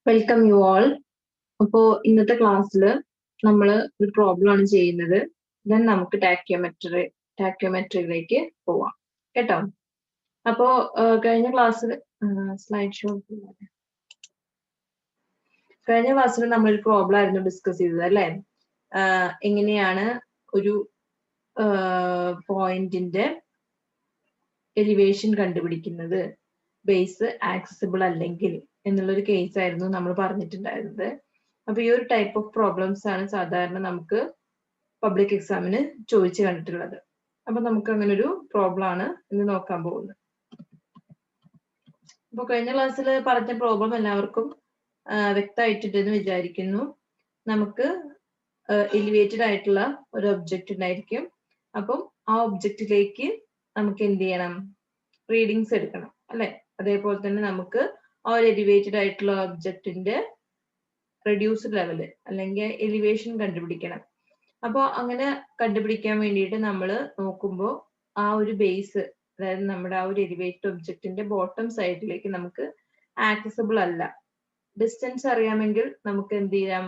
Welcome you all. അപ്പോൾ ഇന്നത്തെ ക്ലാസ്സിൽ നമ്മൾ ഒരു പ്രോബ്ലം ആണ് ചെയ്യുന്നത്. ദെൻ നമുക്ക് ടാക്യോമെട്രിയിലേക്ക് പോവാം കേട്ടോ. അപ്പോൾ കഴിഞ്ഞ ക്ലാസ്സിൽ നമ്മളൊരു പ്രോബ്ലം ആയിരുന്നു ഡിസ്കസ് ചെയ്തത് അല്ലേ. എങ്ങനെയാണ് ഒരു പോയിന്റിന്റെ എലിവേഷൻ കണ്ടുപിടിക്കുന്നത് ബേസ് ആക്സസിബിൾ അല്ലെങ്കിൽ എന്നുള്ളൊരു കേസ് ആയിരുന്നു നമ്മൾ പറഞ്ഞിട്ടുണ്ടായിരുന്നത്. അപ്പൊ ഈ ഒരു ടൈപ്പ് ഓഫ് പ്രോബ്ലംസ് ആണ് സാധാരണ നമുക്ക് പബ്ലിക് എക്സാമിന് ചോദിച്ചു കണ്ടിട്ടുള്ളത്. അപ്പൊ നമുക്ക് അങ്ങനെ ഒരു പ്രോബ്ലം ആണ് ഇന്ന് നോക്കാൻ പോകുന്നത്. അപ്പൊ കഴിഞ്ഞ ക്ലാസ്സിൽ പറഞ്ഞ പ്രോബ്ലം എല്ലാവർക്കും വ്യക്തമായിട്ടുണ്ടെന്ന് വിചാരിക്കുന്നു. നമുക്ക് എലിവേറ്റഡ് ആയിട്ടുള്ള ഒരു ഒബ്ജക്റ്റ് ഉണ്ടായിരിക്കും. അപ്പം ആ ഒബ്ജക്റ്റിലേക്ക് നമുക്ക് എന്ത് ചെയ്യണം, റീഡിങ്സ് എടുക്കണം അല്ലെ. അതേപോലെ തന്നെ നമുക്ക് ആ ഒരു എലിവേറ്റഡ് ആയിട്ടുള്ള ഒബ്ജക്റ്റിന്റെ റെഡ്യൂസ്ഡ് ലെവല് അല്ലെങ്കിൽ എലിവേഷൻ കണ്ടുപിടിക്കണം. അപ്പോൾ അങ്ങനെ കണ്ടുപിടിക്കാൻ വേണ്ടിയിട്ട് നമ്മൾ നോക്കുമ്പോൾ ആ ഒരു ബേസ്, അതായത് നമ്മുടെ ആ ഒരു എലിവേറ്റഡ് ഒബ്ജക്റ്റിന്റെ ബോട്ടം സൈഡിലേക്ക് നമുക്ക് ആക്സസിബിൾ അല്ല. ഡിസ്റ്റൻസ് അറിയാമെങ്കിൽ നമുക്ക് എന്ത് ചെയ്യാം,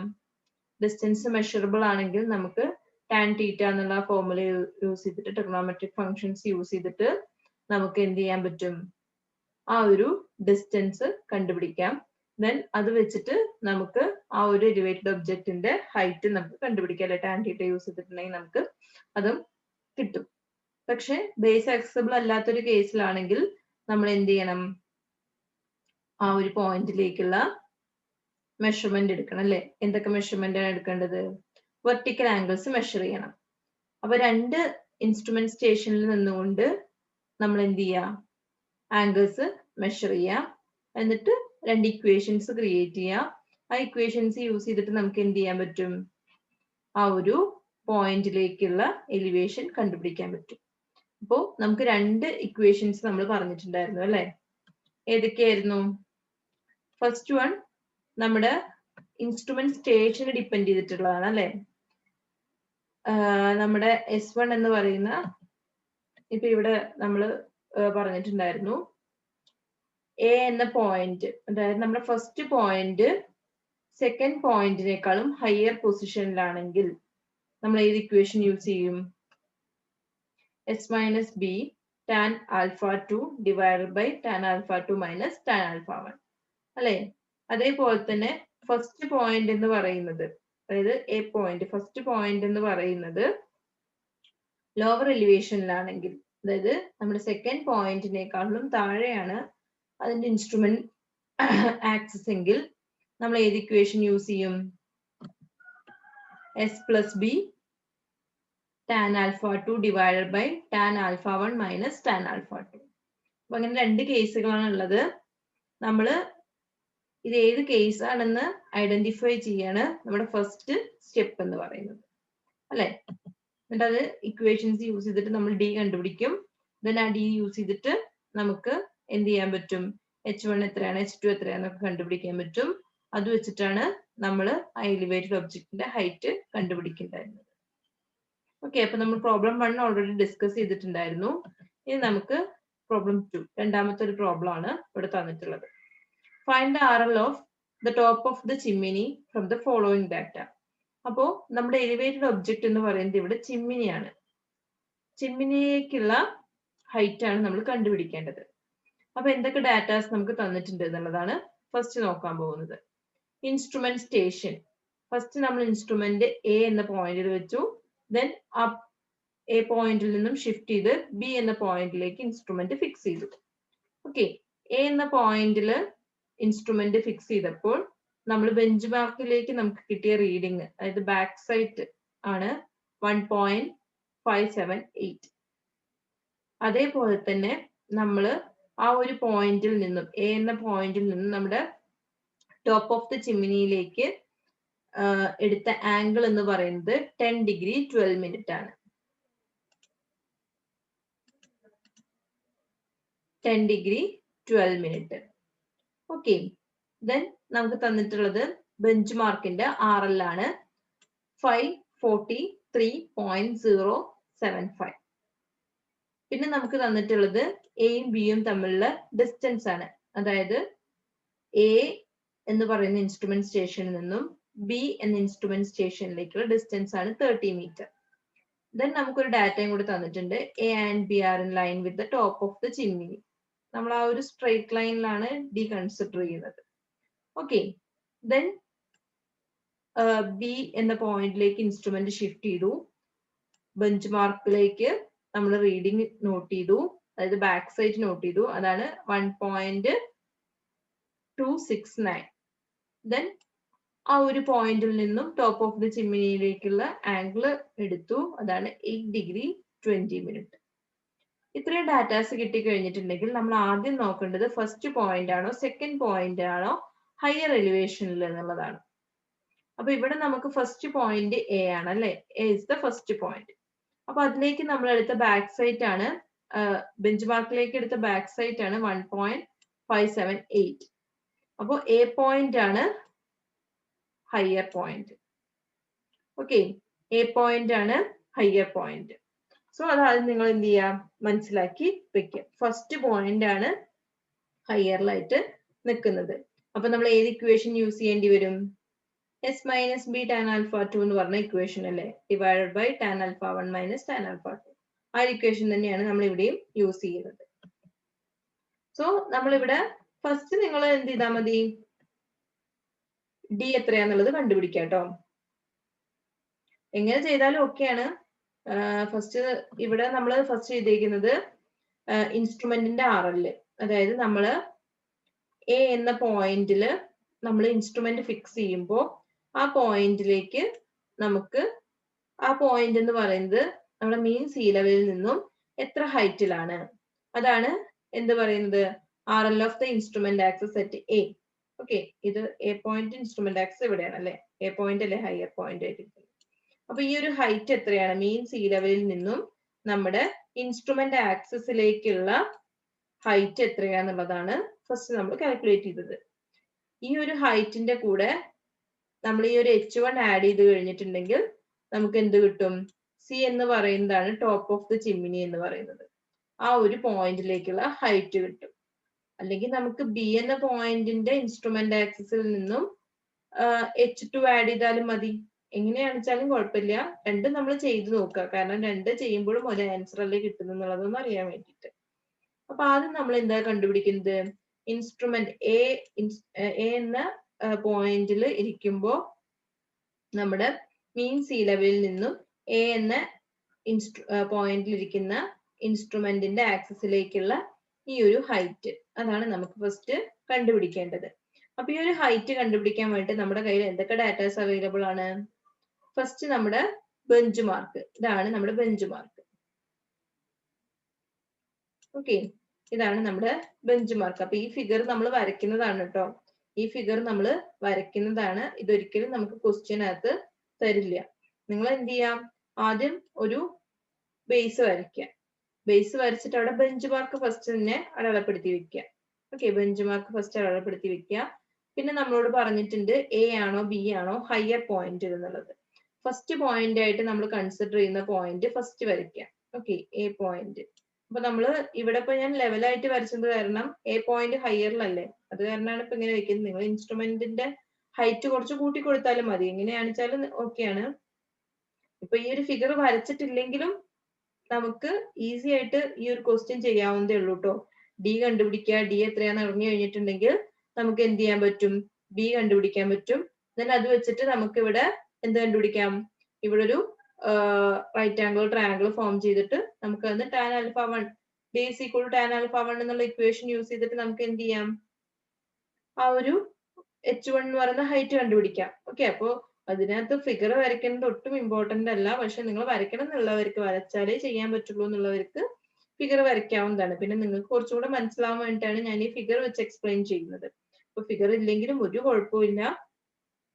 ഡിസ്റ്റൻസ് മെഷറബിൾ ആണെങ്കിൽ നമുക്ക് ടാൻ തീറ്റ എന്നുള്ള ഫോർമുല യൂസ് ചെയ്തിട്ട്, ട്രിഗണോമെട്രിക് ഫങ്ഷൻസ് യൂസ് ചെയ്തിട്ട് നമുക്ക് എന്ത് ചെയ്യാൻ പറ്റും, ആ ഒരു ഡിസ്റ്റൻസ് കണ്ടുപിടിക്കാം. ദെൻ അത് വെച്ചിട്ട് നമുക്ക് ആ ഒരു എലിവേറ്റഡ് ഒബ്ജക്റ്റിന്റെ ഹൈറ്റ് നമുക്ക് കണ്ടുപിടിക്കാം അല്ലെ. ടാൻ തീറ്റ യൂസ് ചെയ്തിട്ടുണ്ടെങ്കിൽ നമുക്ക് അതും കിട്ടും. പക്ഷെ ബേസ് ആക്സസിബിൾ അല്ലാത്തൊരു കേസിലാണെങ്കിൽ നമ്മൾ എന്ത് ചെയ്യണം, ആ ഒരു പോയിന്റിലേക്കുള്ള മെഷർമെന്റ് എടുക്കണം അല്ലെ. എന്തൊക്കെ മെഷർമെന്റ് ആണ് എടുക്കേണ്ടത്, വെർട്ടിക്കൽ ആംഗിൾസ് മെഷർ ചെയ്യണം. അപ്പൊ രണ്ട് ഇൻസ്ട്രുമെന്റ് സ്റ്റേഷനിൽ നിന്നുകൊണ്ട് നമ്മൾ എന്ത് ചെയ്യുക, ആംഗിൾസ് മെഷർ ചെയ്യുക. എന്നിട്ട് രണ്ട് ഇക്വേഷൻസ് ക്രിയേറ്റ് ചെയ്യുക. ആ ഇക്വേഷൻസ് യൂസ് ചെയ്തിട്ട് നമുക്ക് എന്ത് ചെയ്യാൻ പറ്റും, ആ ഒരു പോയിന്റിലേക്കുള്ള എലിവേഷൻ കണ്ടുപിടിക്കാൻ പറ്റും. അപ്പോൾ നമുക്ക് രണ്ട് ഇക്വേഷൻസ് നമ്മൾ പറഞ്ഞിട്ടുണ്ടായിരുന്നു അല്ലെ. ഏതൊക്കെയായിരുന്നു? ഫസ്റ്റ് വൺ നമ്മുടെ ഇൻസ്ട്രുമെന്റ് സ്റ്റേഷനെ ഡിപ്പെൻഡ് ചെയ്തിട്ടുള്ളതാണ് അല്ലെ. നമ്മുടെ S1 എന്ന് പറയുന്ന, ഇപ്പൊ ഇവിടെ നമ്മൾ പറഞ്ഞിട്ടുണ്ടായിരുന്നു എ എന്ന പോയിന്റ്, അതായത് നമ്മുടെ ഫസ്റ്റ് പോയിന്റ് സെക്കൻഡ് പോയിന്റിനേക്കാളും ഹയർ പൊസിഷനിലാണെങ്കിൽ നമ്മൾ ഏത് ഇക്വേഷൻ യൂസ് ചെയ്യും, S minus B tan alpha 2 divided by tan alpha 2 minus tan alpha 1 അല്ലെ. അതേപോലെ തന്നെ ഫസ്റ്റ് പോയിന്റ് എന്ന് പറയുന്നത്, അതായത് എ പോയിന്റ്, ഫസ്റ്റ് പോയിന്റ് എന്ന് പറയുന്നത് ലോവർ എലിവേഷനിലാണെങ്കിൽ, അതായത് നമ്മുടെ സെക്കൻഡ് പോയിന്റിനേക്കാളും താഴെയാണ് അതിന്റെ ഇൻസ്ട്രുമെന്റ് ആക്സിസ് എങ്കിൽ നമ്മൾ ഏത് ഇക്വേഷൻ യൂസ് ചെയ്യും, S plus B tan alpha 2 divided by tan alpha 1 minus tan alpha 2. അപ്പൊ അങ്ങനെ രണ്ട് കേസുകളാണ് ഉള്ളത്. നമ്മൾ ഇത് ഏത് കേസ് ആണെന്ന് ഐഡന്റിഫൈ ചെയ്യാണ് നമ്മുടെ ഫസ്റ്റ് സ്റ്റെപ്പ് എന്ന് പറയുന്നത് അല്ലെ. എന്നിട്ട് അത് ഇക്വേഷൻസ് യൂസ് ചെയ്തിട്ട് നമ്മൾ ഡി കണ്ടുപിടിക്കും. ദെൻ ആ ഡി യൂസ് ചെയ്തിട്ട് നമുക്ക് എന്ത് ചെയ്യാൻ പറ്റും, H1 എത്രയാണ്, H2 എത്രയാണെന്നൊക്കെ കണ്ടുപിടിക്കാൻ പറ്റും. അത് വെച്ചിട്ടാണ് നമ്മൾ ആ എലിവേറ്റഡ് ഒബ്ജക്റ്റിന്റെ ഹൈറ്റ് കണ്ടുപിടിക്കേണ്ടായിരുന്നത്. ഓക്കെ, അപ്പൊ നമ്മൾ പ്രോബ്ലം 1 ഓൾറെഡി ഡിസ്കസ് ചെയ്തിട്ടുണ്ടായിരുന്നു. ഇനി നമുക്ക് പ്രോബ്ലം 2, രണ്ടാമത്തെ ഒരു പ്രോബ്ലം ആണ് ഇവിടെ തന്നിട്ടുള്ളത്. Find the RL of the top of the Chimmini from the following data. അപ്പോ നമ്മുടെ എലിവേറ്റഡ് ഒബ്ജക്റ്റ് എന്ന് പറയുന്നത് ഇവിടെ ചിമ്മിനിയാണ്. ചിമ്മിനിയിലേക്കുള്ള ഹൈറ്റ് ആണ് നമ്മൾ കണ്ടുപിടിക്കേണ്ടത്. അപ്പൊ എന്തൊക്കെ ഡാറ്റാസ് നമുക്ക് തന്നിട്ടുണ്ട് എന്നുള്ളതാണ് ഫസ്റ്റ് നോക്കാൻ പോകുന്നത്. ഇൻസ്ട്രുമെന്റ് സ്റ്റേഷൻ, ഫസ്റ്റ് നമ്മൾ ഇൻസ്ട്രുമെന്റ് എ എന്ന പോയിന്റിൽ വെച്ചു. ദെൻ ആ എ പോയിന്റിൽ നിന്നും ഷിഫ്റ്റ് ചെയ്ത് ബി എന്ന പോയിന്റിലേക്ക് ഇൻസ്ട്രുമെന്റ് ഫിക്സ് ചെയ്തു. ഓക്കെ, എ എന്ന പോയിന്റിൽ ഇൻസ്ട്രുമെന്റ് ഫിക്സ് ചെയ്തപ്പോൾ നമ്മൾ ബെഞ്ച് മാർക്കിലേക്ക് നമുക്ക് കിട്ടിയ റീഡിങ്, അതായത് ബാക്ക് സൈറ്റ് ആണ് 1.578. അതേപോലെ തന്നെ നമ്മൾ ആ ഒരു പോയിന്റിൽ നിന്നും, എ എന്ന പോയിന്റിൽ നിന്നും നമ്മുടെ ടോപ്പ് ഓഫ് ദ ചിമ്മിനിയിലേക്ക് എടുത്ത ആംഗിൾ എന്ന് പറയുന്നത് 10 ഡിഗ്രി 12 മിനിറ്റ് ആണ്. 10 ഡിഗ്രി 12 മിനിറ്റ്. ഓക്കെ, ദെൻ നമുക്ക് തന്നിട്ടുള്ളത് ബെഞ്ച് മാർക്കിന്റെ RL ആണ് 543.075. പിന്നെ നമുക്ക് തന്നിട്ടുള്ളത് എയും ബിയും തമ്മിലുള്ള ഡിസ്റ്റൻസ് ആണ്. അതായത് എ എന്ന് പറയുന്ന ഇൻസ്ട്രുമെന്റ് സ്റ്റേഷനിൽ നിന്നും ബി എന്ന ഇൻസ്ട്രുമെന്റ് സ്റ്റേഷനിലേക്കുള്ള ഡിസ്റ്റൻസ് ആണ് 30 മീറ്റർ. ദെൻ നമുക്കൊരു ഡാറ്റയും കൂടി തന്നിട്ടുണ്ട്. A and B are in line with the top of the Chimmini. നമ്മൾ ആ ഒരു സ്ട്രെയിറ്റ് ലൈനിലാണ് ഡി കൺസിഡർ ചെയ്യുന്നത്. ഓക്കെ, ദെൻ ബി എന്ന പോയിന്റിലേക്ക് ഇൻസ്ട്രുമെന്റ് ഷിഫ്റ്റ് ചെയ്തു. ബെഞ്ച് മാർക്കിലേക്ക് നമ്മൾ റീഡിംഗ് നോട്ട് ചെയ്തു, അതായത് ബാക്ക് സൈഡ് നോട്ട് ചെയ്തു. അതാണ് 1.269. ദെൻ ആ ഒരു പോയിന്റിൽ നിന്നും ടോപ്പ് ഓഫ് ദി ചിമ്മിനിയിലേക്കുള്ള ആംഗിൾ എടുത്തു, അതാണ് 8 ഡിഗ്രി 20 മിനിറ്റ്. ഇത്രയും ഡാറ്റാസ് കിട്ടിക്കഴിഞ്ഞിട്ടുണ്ടെങ്കിൽ നമ്മൾ ആദ്യം നോക്കേണ്ടത് ഫസ്റ്റ് പോയിന്റ് ആണോ സെക്കൻഡ് പോയിന്റ് ആണോ ഹയർ എലിവേഷനിൽ എന്നുള്ളതാണ്. അപ്പൊ ഇവിടെ നമുക്ക് ഫസ്റ്റ് പോയിന്റ് എ ആണ് അല്ലെ, A is the first point. അപ്പൊ അതിലേക്ക് നമ്മൾ എടുത്ത ബാക്ക് സൈറ്റ് ആണ്, ബെഞ്ച് മാർക്കിലേക്ക് എടുത്ത ബാക്ക് സൈറ്റ് ആണ് 1.578. അപ്പോൾ എ പോയിന്റ് ആണ് higher point. Okay, A point ആണ് ഹയർ പോയിന്റ്. സോ അതായത് നിങ്ങൾ എന്ത് ചെയ്യുക, മനസ്സിലാക്കി വെക്കുക. ഫസ്റ്റ് പോയിന്റ് ആണ് ഹയറിലായിട്ട് നിൽക്കുന്നത്. അപ്പൊ നമ്മൾ ഏത് ഇക്വേഷൻ യൂസ് ചെയ്യേണ്ടി വരും? S minus B tan alpha 2 എന്ന് പറഞ്ഞ ഇക്വേഷൻ അല്ലേ, divided by tan alpha 1 minus tan alpha 2. ആ ഇക്വേഷൻ തന്നെയാണ് നമ്മൾ ഇവിടെയും യൂസ് ചെയ്യുന്നത്. സോ നമ്മളിവിടെ ഫസ്റ്റ് നിങ്ങൾ എന്ത് ചെയ്താൽ മതി, ഡി എത്രയാന്നുള്ളത് കണ്ടുപിടിക്കാം കേട്ടോ. എങ്ങനെ ചെയ്താലും ഓക്കെയാണ്. ഫസ്റ്റ് ഇവിടെ നമ്മൾ ഫസ്റ്റ് ചെയ്തേക്കുന്നത് ഇൻസ്ട്രുമെന്റിന്റെ RL, അതായത് നമ്മൾ എ എന്ന പോയിന്റിൽ നമ്മൾ ഇൻസ്ട്രുമെന്റ് ഫിക്സ് ചെയ്യുമ്പോൾ ആ പോയിന്റിലേക്ക് നമുക്ക് ആ പോയിന്റ് എന്ന് പറയുന്നത് നമ്മുടെ മീൻ സീ ലെവലിൽ നിന്നും എത്ര ഹൈറ്റിലാണ്, അതാണ് എന്ത് പറയുന്നത്, RL of the instrument axis at A. Okay, ഇത് എ പോയിന്റ് ഇൻസ്ട്രുമെന്റ് ആക്സിസ് ഇവിടെയാണ് അല്ലെ, എ പോയിന്റ് അല്ലെ ഹയർ പോയിന്റ് ആയിരിക്കും. അപ്പൊ ഈ ഒരു ഹൈറ്റ് എത്രയാണ്, മീൻ സീ ലെവലിൽ നിന്നും നമ്മുടെ ഇൻസ്ട്രുമെന്റ് ആക്സിസിലേക്കുള്ള ഹൈറ്റ് എത്രയാന്നുള്ളതാണ് ഫസ്റ്റ് നമ്മൾ കാൽക്കുലേറ്റ് ചെയ്തത്. ഈ ഒരു ഹൈറ്റിന്റെ കൂടെ നമ്മൾ ഈ ഒരു H1 ആഡ് ചെയ്ത് കഴിഞ്ഞിട്ടുണ്ടെങ്കിൽ നമുക്ക് എന്ത് കിട്ടും, സി എന്ന് പറയുന്നതാണ് ടോപ്പ് ഓഫ് ദ ചിമ്മിനി എന്ന് പറയുന്നത്. ആ ഒരു പോയിന്റിലേക്കുള്ള ഹൈറ്റ് കിട്ടും. അല്ലെങ്കിൽ നമുക്ക് ബി എന്ന പോയിന്റിന്റെ ഇൻസ്ട്രുമെന്റ് ആക്സിസിൽ നിന്നും H2 ആഡ് ചെയ്താലും മതി. എങ്ങനെയാണെന്ന് വെച്ചാലും കുഴപ്പമില്ല, രണ്ടും നമ്മൾ ചെയ്ത് നോക്കുക. കാരണം രണ്ട് ചെയ്യുമ്പോഴും ഒരു ആൻസർ അല്ലേ കിട്ടുന്നു എന്നുള്ളതൊന്നും അറിയാൻ വേണ്ടിയിട്ട്. അപ്പൊ ആദ്യം നമ്മൾ എന്താ കണ്ടുപിടിക്കുന്നത്, ഇൻസ്ട്രുമെന്റ് എ എന്ന പോയിന്റിൽ ഇരിക്കുമ്പോൾ നമ്മുടെ മീൻ സീ ലെവലിൽ നിന്നും എ എന്ന പോയിന്റിൽ ഇരിക്കുന്ന ഇൻസ്ട്രുമെന്റിന്റെ ആക്സിസിലേക്കുള്ള ഈ ഒരു ഹൈറ്റ്, അതാണ് നമുക്ക് ഫസ്റ്റ് കണ്ടുപിടിക്കേണ്ടത്. അപ്പൊ ഈ ഒരു ഹൈറ്റ് കണ്ടുപിടിക്കാൻ വേണ്ടി നമ്മുടെ കയ്യിൽ എന്തൊക്കെ ഡാറ്റാസ് അവൈലബിൾ ആണ്? ഫസ്റ്റ് നമ്മുടെ ബെഞ്ച് മാർക്ക്, ഇതാണ് നമ്മുടെ ബെഞ്ച് മാർക്ക്. ഓക്കെ, ഇതാണ് നമ്മുടെ ബെഞ്ച് മാർക്ക്. അപ്പൊ ഈ ഫിഗർ നമ്മൾ വരയ്ക്കുന്നതാണ് കേട്ടോ, ഈ ഫിഗർ നമ്മൾ വരയ്ക്കുന്നതാണ്. ഇതൊരിക്കലും നമുക്ക് ക്വസ്റ്റ്യനകത്ത് തരില്ല. നിങ്ങൾ എന്ത് ചെയ്യാം, ആദ്യം ഒരു ബേസ് വരയ്ക്കുക. ബേസ് വരച്ചിട്ട് അവിടെ ബെഞ്ച് മാർക്ക് ഫസ്റ്റ് തന്നെ അടയാളപ്പെടുത്തി വെക്കുക. ഓക്കെ, ബെഞ്ച് മാർക്ക് ഫസ്റ്റ് അടയാളപ്പെടുത്തി വെക്കുക. പിന്നെ നമ്മളോട് പറഞ്ഞിട്ടുണ്ട് എ ആണോ ബി ആണോ ഹയർ പോയിന്റ് എന്നുള്ളത്. ഫസ്റ്റ് പോയിന്റ് ആയിട്ട് നമ്മൾ കൺസിഡർ ചെയ്യുന്ന പോയിന്റ് ഫസ്റ്റ് വരയ്ക്കുക. Okay, A point. അപ്പൊ നമ്മള് ഇവിടെ ഇപ്പൊ ഞാൻ ലെവലായിട്ട് വരച്ചത് കാരണം എ പോയിന്റ് ഹയറിലല്ലേ, അത് കാരണമാണ് ഇപ്പൊ ഇങ്ങനെ വെക്കുന്നത്. നിങ്ങൾ ഇൻസ്ട്രുമെന്റിന്റെ ഹൈറ്റ് കുറച്ച് കൂട്ടി കൊടുത്താലും മതി, എങ്ങനെയാണെന്ന് വെച്ചാലും ഓക്കെയാണ്. ഇപ്പൊ ഈ ഒരു ഫിഗർ വരച്ചിട്ടില്ലെങ്കിലും നമുക്ക് ഈസി ആയിട്ട് ഈ ഒരു ക്വസ്റ്റ്യൻ ചെയ്യാവുന്നതേ ഉള്ളൂ കേട്ടോ. ഡി കണ്ടുപിടിക്കുക, ഡി എത്രയാന്ന് അറിഞ്ഞു കഴിഞ്ഞിട്ടുണ്ടെങ്കിൽ നമുക്ക് എന്ത് ചെയ്യാൻ പറ്റും, ബി കണ്ടുപിടിക്കാൻ പറ്റും. എന്നാൽ അത് വെച്ചിട്ട് നമുക്ക് ഇവിടെ എന്ത് കണ്ടുപിടിക്കാം, ഇവിടെ ഒരു റൈറ്റ് ആംഗിൾ ട്രയാംഗിൾ ഫോം ചെയ്തിട്ട് നമുക്ക് അത് tan alpha 1 b is equal to tan alpha 1 എന്നുള്ള ഇക്വേഷൻ യൂസ് ചെയ്തിട്ട് നമുക്ക് എന്ത് ചെയ്യാം, ആ ഒരു H1 എന്ന് പറയുന്ന ഹൈറ്റ് കണ്ടുപിടിക്കാം. ഓക്കെ, അപ്പോ അതിനകത്ത് ഫിഗർ വരയ്ക്കുന്നത് ഒട്ടും ഇമ്പോർട്ടന്റ് അല്ല. പക്ഷെ നിങ്ങൾ വരയ്ക്കണം എന്നുള്ളവർക്ക്, വരച്ചാലേ ചെയ്യാൻ പറ്റുള്ളൂ എന്നുള്ളവർക്ക് ഫിഗർ വരയ്ക്കാവുന്നതാണ്. പിന്നെ നിങ്ങൾക്ക് കുറച്ചുകൂടെ മനസ്സിലാവാൻ വേണ്ടിയിട്ടാണ് ഞാൻ ഈ ഫിഗർ വെച്ച് എക്സ്പ്ലെയിൻ ചെയ്യുന്നത്. അപ്പൊ ഫിഗർ ഇല്ലെങ്കിലും ഒരു കുഴപ്പമില്ല,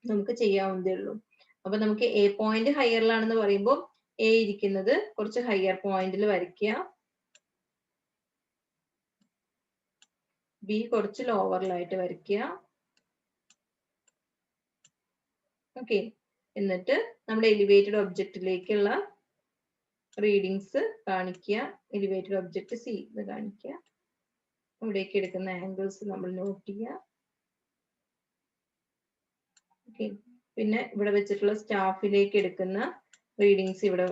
നമുക്ക് ചെയ്യാവുന്നതേ ഉള്ളൂ. അപ്പൊ നമുക്ക് എ പോയിന്റ് ഹയറിലാണെന്ന് പറയുമ്പോൾ എ ഇരിക്കുന്നത് കുറച്ച് ഹയർ പോയിന്റിൽ വരയ്ക്കുക, ബി കുറച്ച് ലോവറിലായിട്ട് വരയ്ക്കുക. ഓക്കെ, എന്നിട്ട് നമ്മുടെ എലിവേറ്റഡ് ഒബ്ജക്റ്റിലേക്കുള്ള റീഡിങ്സ് കാണിക്കുക. എലിവേറ്റഡ് ഒബ്ജക്റ്റ് സി ഇത് കാണിക്കുക. ഇവിടേക്ക് എടുക്കുന്ന ആംഗിൾസ് നമ്മൾ നോട്ട് ചെയ്യുക. ഓക്കെ. പിന്നെ ഇവിടെ വെച്ചിട്ടുള്ള സ്റ്റാഫിലേക്ക് എടുക്കുന്ന റീഡിങ്സ് ഇവിടെ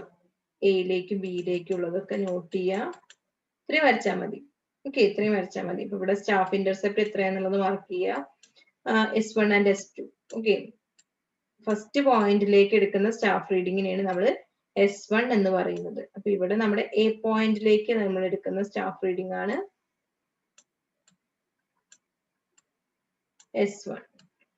എയിലേക്കും ബിയിലേക്കും ഉള്ളതൊക്കെ നോട്ട് ചെയ്യുക. ഇത്രയും വരച്ചാൽ മതി. ഓക്കെ, ഇത്രയും വരച്ചാൽ മതി. ഇപ്പൊ ഇവിടെ സ്റ്റാഫ് ഇന്റർസെപ്റ്റ് എത്രയാന്നുള്ളത് മാർക്ക് ചെയ്യുക. S1 and S2. Okay, first പോയിന്റിലേക്ക് എടുക്കുന്ന സ്റ്റാഫ് റീഡിങ്ങിനെയാണ് നമ്മൾ S1 എന്ന് പറയുന്നത്. അപ്പൊ ഇവിടെ നമ്മുടെ A പോയിന്റിലേക്ക് നമ്മൾ എടുക്കുന്ന സ്റ്റാഫ് റീഡിംഗ് ആണ് S1.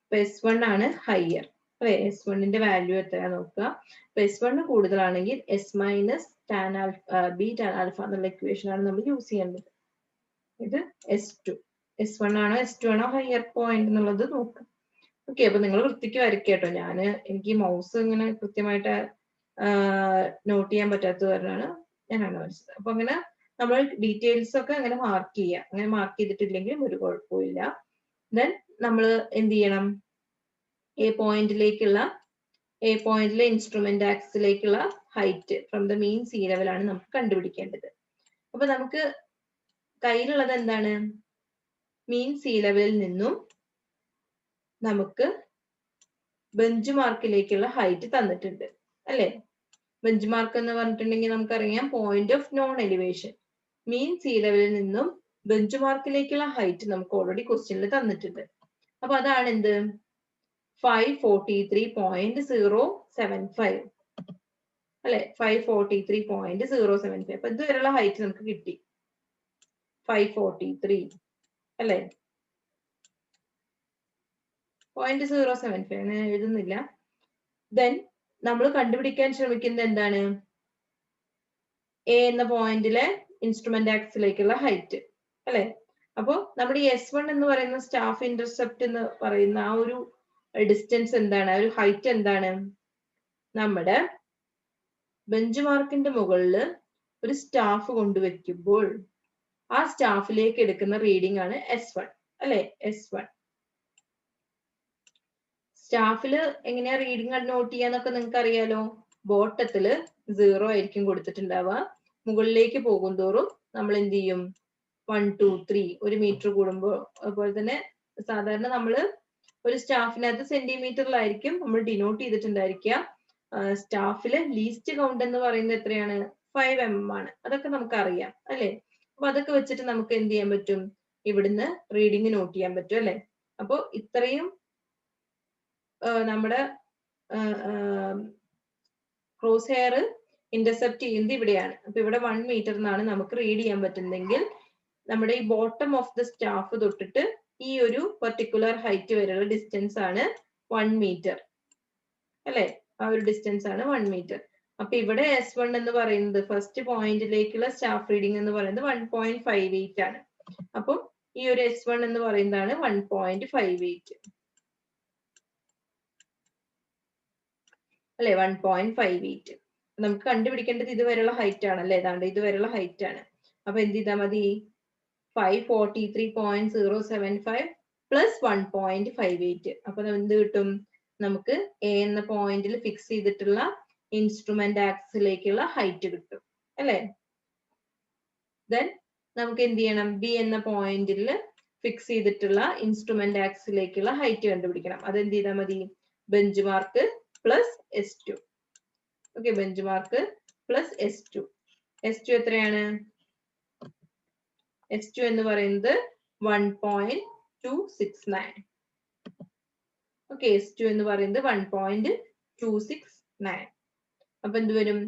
അപ്പൊ S1 ആണ് ഹയർ അല്ലെ. S1ന്റെ വാല്യൂ എത്രയാ നോക്കുക. അപ്പൊ S1 കൂടുതലാണെങ്കിൽ S minus tan alpha B tan alpha എന്നുള്ള ഇക്വേഷൻ ആണ് നമ്മൾ യൂസ് ചെയ്യേണ്ടത്. ഇത് S2. S1 ആണോ S2 ആണോ ഹയർ പോയിന്റ് എന്നുള്ളത് നോക്കുക. ഓക്കെ, അപ്പൊ നിങ്ങൾ വൃത്തിക്ക് വരയ്ക്കട്ടോ. എനിക്ക് മൗസ് ഇങ്ങനെ കൃത്യമായിട്ട് നോട്ട് ചെയ്യാൻ പറ്റാത്തത് കാരണമാണ് ഞാൻ അങ്ങനെ വരച്ചത്. അപ്പൊ അങ്ങനെ നമ്മൾ ഡീറ്റെയിൽസ് ഒക്കെ അങ്ങനെ മാർക്ക് ചെയ്യുക. അങ്ങനെ മാർക്ക് ചെയ്തിട്ടില്ലെങ്കിൽ ഒരു കുഴപ്പമില്ല. ദെൻ നമ്മൾ എന്ത് ചെയ്യണം, A പോയിന്റിലെ ഇൻസ്ട്രുമെന്റ് ആക്സിലേക്കുള്ള height from the mean sea level ആണ് നമുക്ക് കണ്ടുപിടിക്കേണ്ടത്. അപ്പൊ നമുക്ക് കയ്യിലുള്ളത് എന്താണ്, മീൻ സീ ലെവലിൽ നിന്നും നമുക്ക് ബെഞ്ച് മാർക്കിലേക്കുള്ള ഹൈറ്റ് തന്നിട്ടുണ്ട് അല്ലെ. ബെഞ്ച് മാർക്ക് എന്ന് പറഞ്ഞിട്ടുണ്ടെങ്കിൽ നമുക്കറിയാം point of known elevation. Mean sea ലെവലിൽ നിന്നും ബെഞ്ച് മാർക്കിലേക്കുള്ള ഹൈറ്റ് നമുക്ക് ഓൾറെഡി ക്വസ്റ്റ്യനിൽ തന്നിട്ടുണ്ട്. അപ്പൊ അതാണ് എന്ത്, 543.075 അല്ലെ. 543.075. അപ്പൊ ഇതുവരെയുള്ള ഹൈറ്റ് നമുക്ക് കിട്ടി 543 അല്ലെ. 0.075 അങ്ങനെ എഴുതുന്നില്ല. ദെൻ നമ്മൾ കണ്ടുപിടിക്കാൻ ശ്രമിക്കുന്നത് എന്താണ്, A എന്ന പോയിന്റിലെ ഇൻസ്ട്രുമെന്റ് ആക്സിലേക്കുള്ള ഹൈറ്റ് അല്ലെ. അപ്പോ നമ്മുടെ S1 എന്ന് പറയുന്ന സ്റ്റാഫ് ഇന്റർസെപ്റ്റ് എന്ന് പറയുന്ന ആ ഒരു ഡിസ്റ്റൻസ് എന്താണ്, ആ ഒരു ഹൈറ്റ് എന്താണ്, നമ്മുടെ ബെഞ്ച് മാർക്കിന്റെ മുകളിൽ ഒരു സ്റ്റാഫ് കൊണ്ടുവയ്ക്കുമ്പോൾ ആ സ്റ്റാഫിലേക്ക് എടുക്കുന്ന റീഡിംഗ് ആണ് S1 അല്ലെ. S1 സ്റ്റാഫില് എങ്ങനെയാ റീഡിംഗ് നോട്ട് ചെയ്യാന്നൊക്കെ നിങ്ങൾക്ക് അറിയാലോ. ബോട്ടത്തില് 0 ആയിരിക്കും കൊടുത്തിട്ടുണ്ടാവുക. മുകളിലേക്ക് പോകും തോറും നമ്മൾ എന്ത് ചെയ്യും, 1 2 3 1 മീറ്റർ കൂടുമ്പോൾ. അതുപോലെ തന്നെ സാധാരണ നമ്മള് ഒരു സ്റ്റാഫിനകത്ത് സെന്റിമീറ്ററിലായിരിക്കും നമ്മൾ ഡിനോട്ട് ചെയ്തിട്ടുണ്ടായിരിക്കുക. സ്റ്റാഫില് ലീസ്റ്റ് കൗണ്ട് എന്ന് പറയുന്നത് എത്രയാണ്, 5 mm ആണ്. അതൊക്കെ നമുക്ക് അറിയാം അല്ലെ. അപ്പൊ അതൊക്കെ വെച്ചിട്ട് നമുക്ക് എന്ത് ചെയ്യാൻ പറ്റും, ഇവിടുന്ന് റീഡിംഗ് നോട്ട് ചെയ്യാൻ പറ്റും അല്ലെ. അപ്പൊ ഇത്രയും നമ്മുടെ ക്രോസ് ഹെയർ ഇന്റർസെപ്റ്റ് ചെയ്യുന്നത് ഇവിടെയാണ്. അപ്പൊ ഇവിടെ 1 മീറ്റർ എന്നാണ് നമുക്ക് റീഡ് ചെയ്യാൻ പറ്റുന്നെങ്കിൽ നമ്മുടെ ഈ ബോട്ടം ഓഫ് ദ സ്റ്റാഫ് തൊട്ടിട്ട് ഈ ഒരു പെർട്ടിക്കുലർ ഹൈറ്റ് വരെയുള്ള ഡിസ്റ്റൻസ് ആണ് 1 മീറ്റർ അല്ലെ. ആ ഒരു ഡിസ്റ്റൻസ് ആണ് 1 മീറ്റർ. അപ്പൊ ഇവിടെ S1 എന്ന് പറയുന്നത് ഫസ്റ്റ് പോയിന്റിലേക്കുള്ള സ്റ്റാഫ് റീഡിംഗ് എന്ന് പറയുന്നത് 1.58 ആണ്. അപ്പം ഈ ഒരു S1 എന്ന് പറയുന്നതാണ് 1.58 അല്ലെ. 1.58 നമുക്ക് കണ്ടുപിടിക്കേണ്ടത് ഇതുവരെയുള്ള ഹൈറ്റ് ആണല്ലേ. ഏതാണ്ട് ഇതുവരെയുള്ള ഹൈറ്റ് ആണ്. അപ്പൊ എന്ത് ചെയ്താൽ മതി, 543.075 പ്ലസ് 1.58. അപ്പൊ എന്ത് കിട്ടും, നമുക്ക് A എന്ന പോയിന്റിൽ ഫിക്സ് ചെയ്തിട്ടുള്ള ഇൻസ്ട്രുമെന്റ് ആക്സിലേക്കുള്ള ഹൈറ്റ് കിട്ടും അല്ലെ. ദെൻ നമുക്ക് എന്ത് ചെയ്യണം, B എന്ന പോയിന്റിൽ ഫിക്സ് ചെയ്തിട്ടുള്ള ഇൻസ്ട്രുമെന്റ് ആക്സിലേക്കുള്ള ഹൈറ്റ് കണ്ടുപിടിക്കണം. അതെന്ത് ചെയ്താൽ മതി, bench mark plus S2. Okay, bench mark plus S2. S2 എത്രയാണ്, S2 എന്ന് പറയുന്നത് 1.269. ഓക്കെ, S2 എന്ന് പറയുന്നത് 1.269. അപ്പൊ എന്ത് വരും,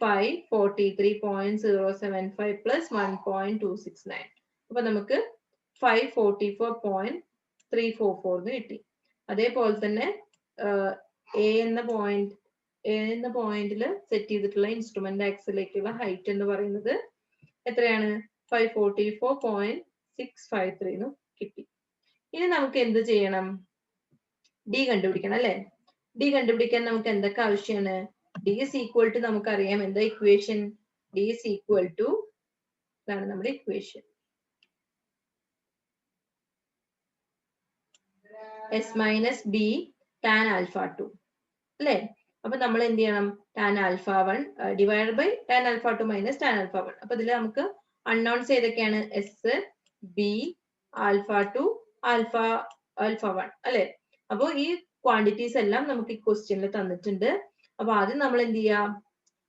543.075 പ്ലസ് 1.269. അപ്പൊ നമുക്ക് 544.344 എന്ന് കിട്ടി. അതേപോലെ തന്നെ A എന്ന പോയിന്റിൽ സെറ്റ് ചെയ്തിട്ടുള്ള ഇൻസ്ട്രുമെന്റ് ആക്സിലേക്കുള്ള ഹൈറ്റ് എന്ന് പറയുന്നത് എത്രയാണ്, 544.653 എന്ന് കിട്ടി. ഇനി നമുക്ക് എന്ത് ചെയ്യണം, D കണ്ടുപിടിക്കണം അല്ലെ. D കണ്ടുപിടിക്കാൻ നമുക്ക് എന്തൊക്കെ ആവശ്യമാണ്, D is equal to നമുക്കറിയാം എന്താ equation, D is equal to ഇതാണ് നമ്മുടെ equation, S minus B tan alpha 2 അല്ലെ. അപ്പൊ നമ്മൾ എന്ത് ചെയ്യണം, tan alpha 1 divided by tan alpha 2 minus tan alpha 1. അപ്പൊ ഇതിൽ നമുക്ക് അൺനോൺസ് ഏതൊക്കെയാണ്, S, B, alpha 2, alpha 1 അല്ലെ. അപ്പൊ ഈ ക്വാണ്ടിറ്റീസ് എല്ലാം നമുക്ക് ഈ ക്വസ്റ്റ്യനിൽ തന്നിട്ടുണ്ട്. അപ്പൊ ആദ്യം നമ്മൾ എന്ത് ചെയ്യാം,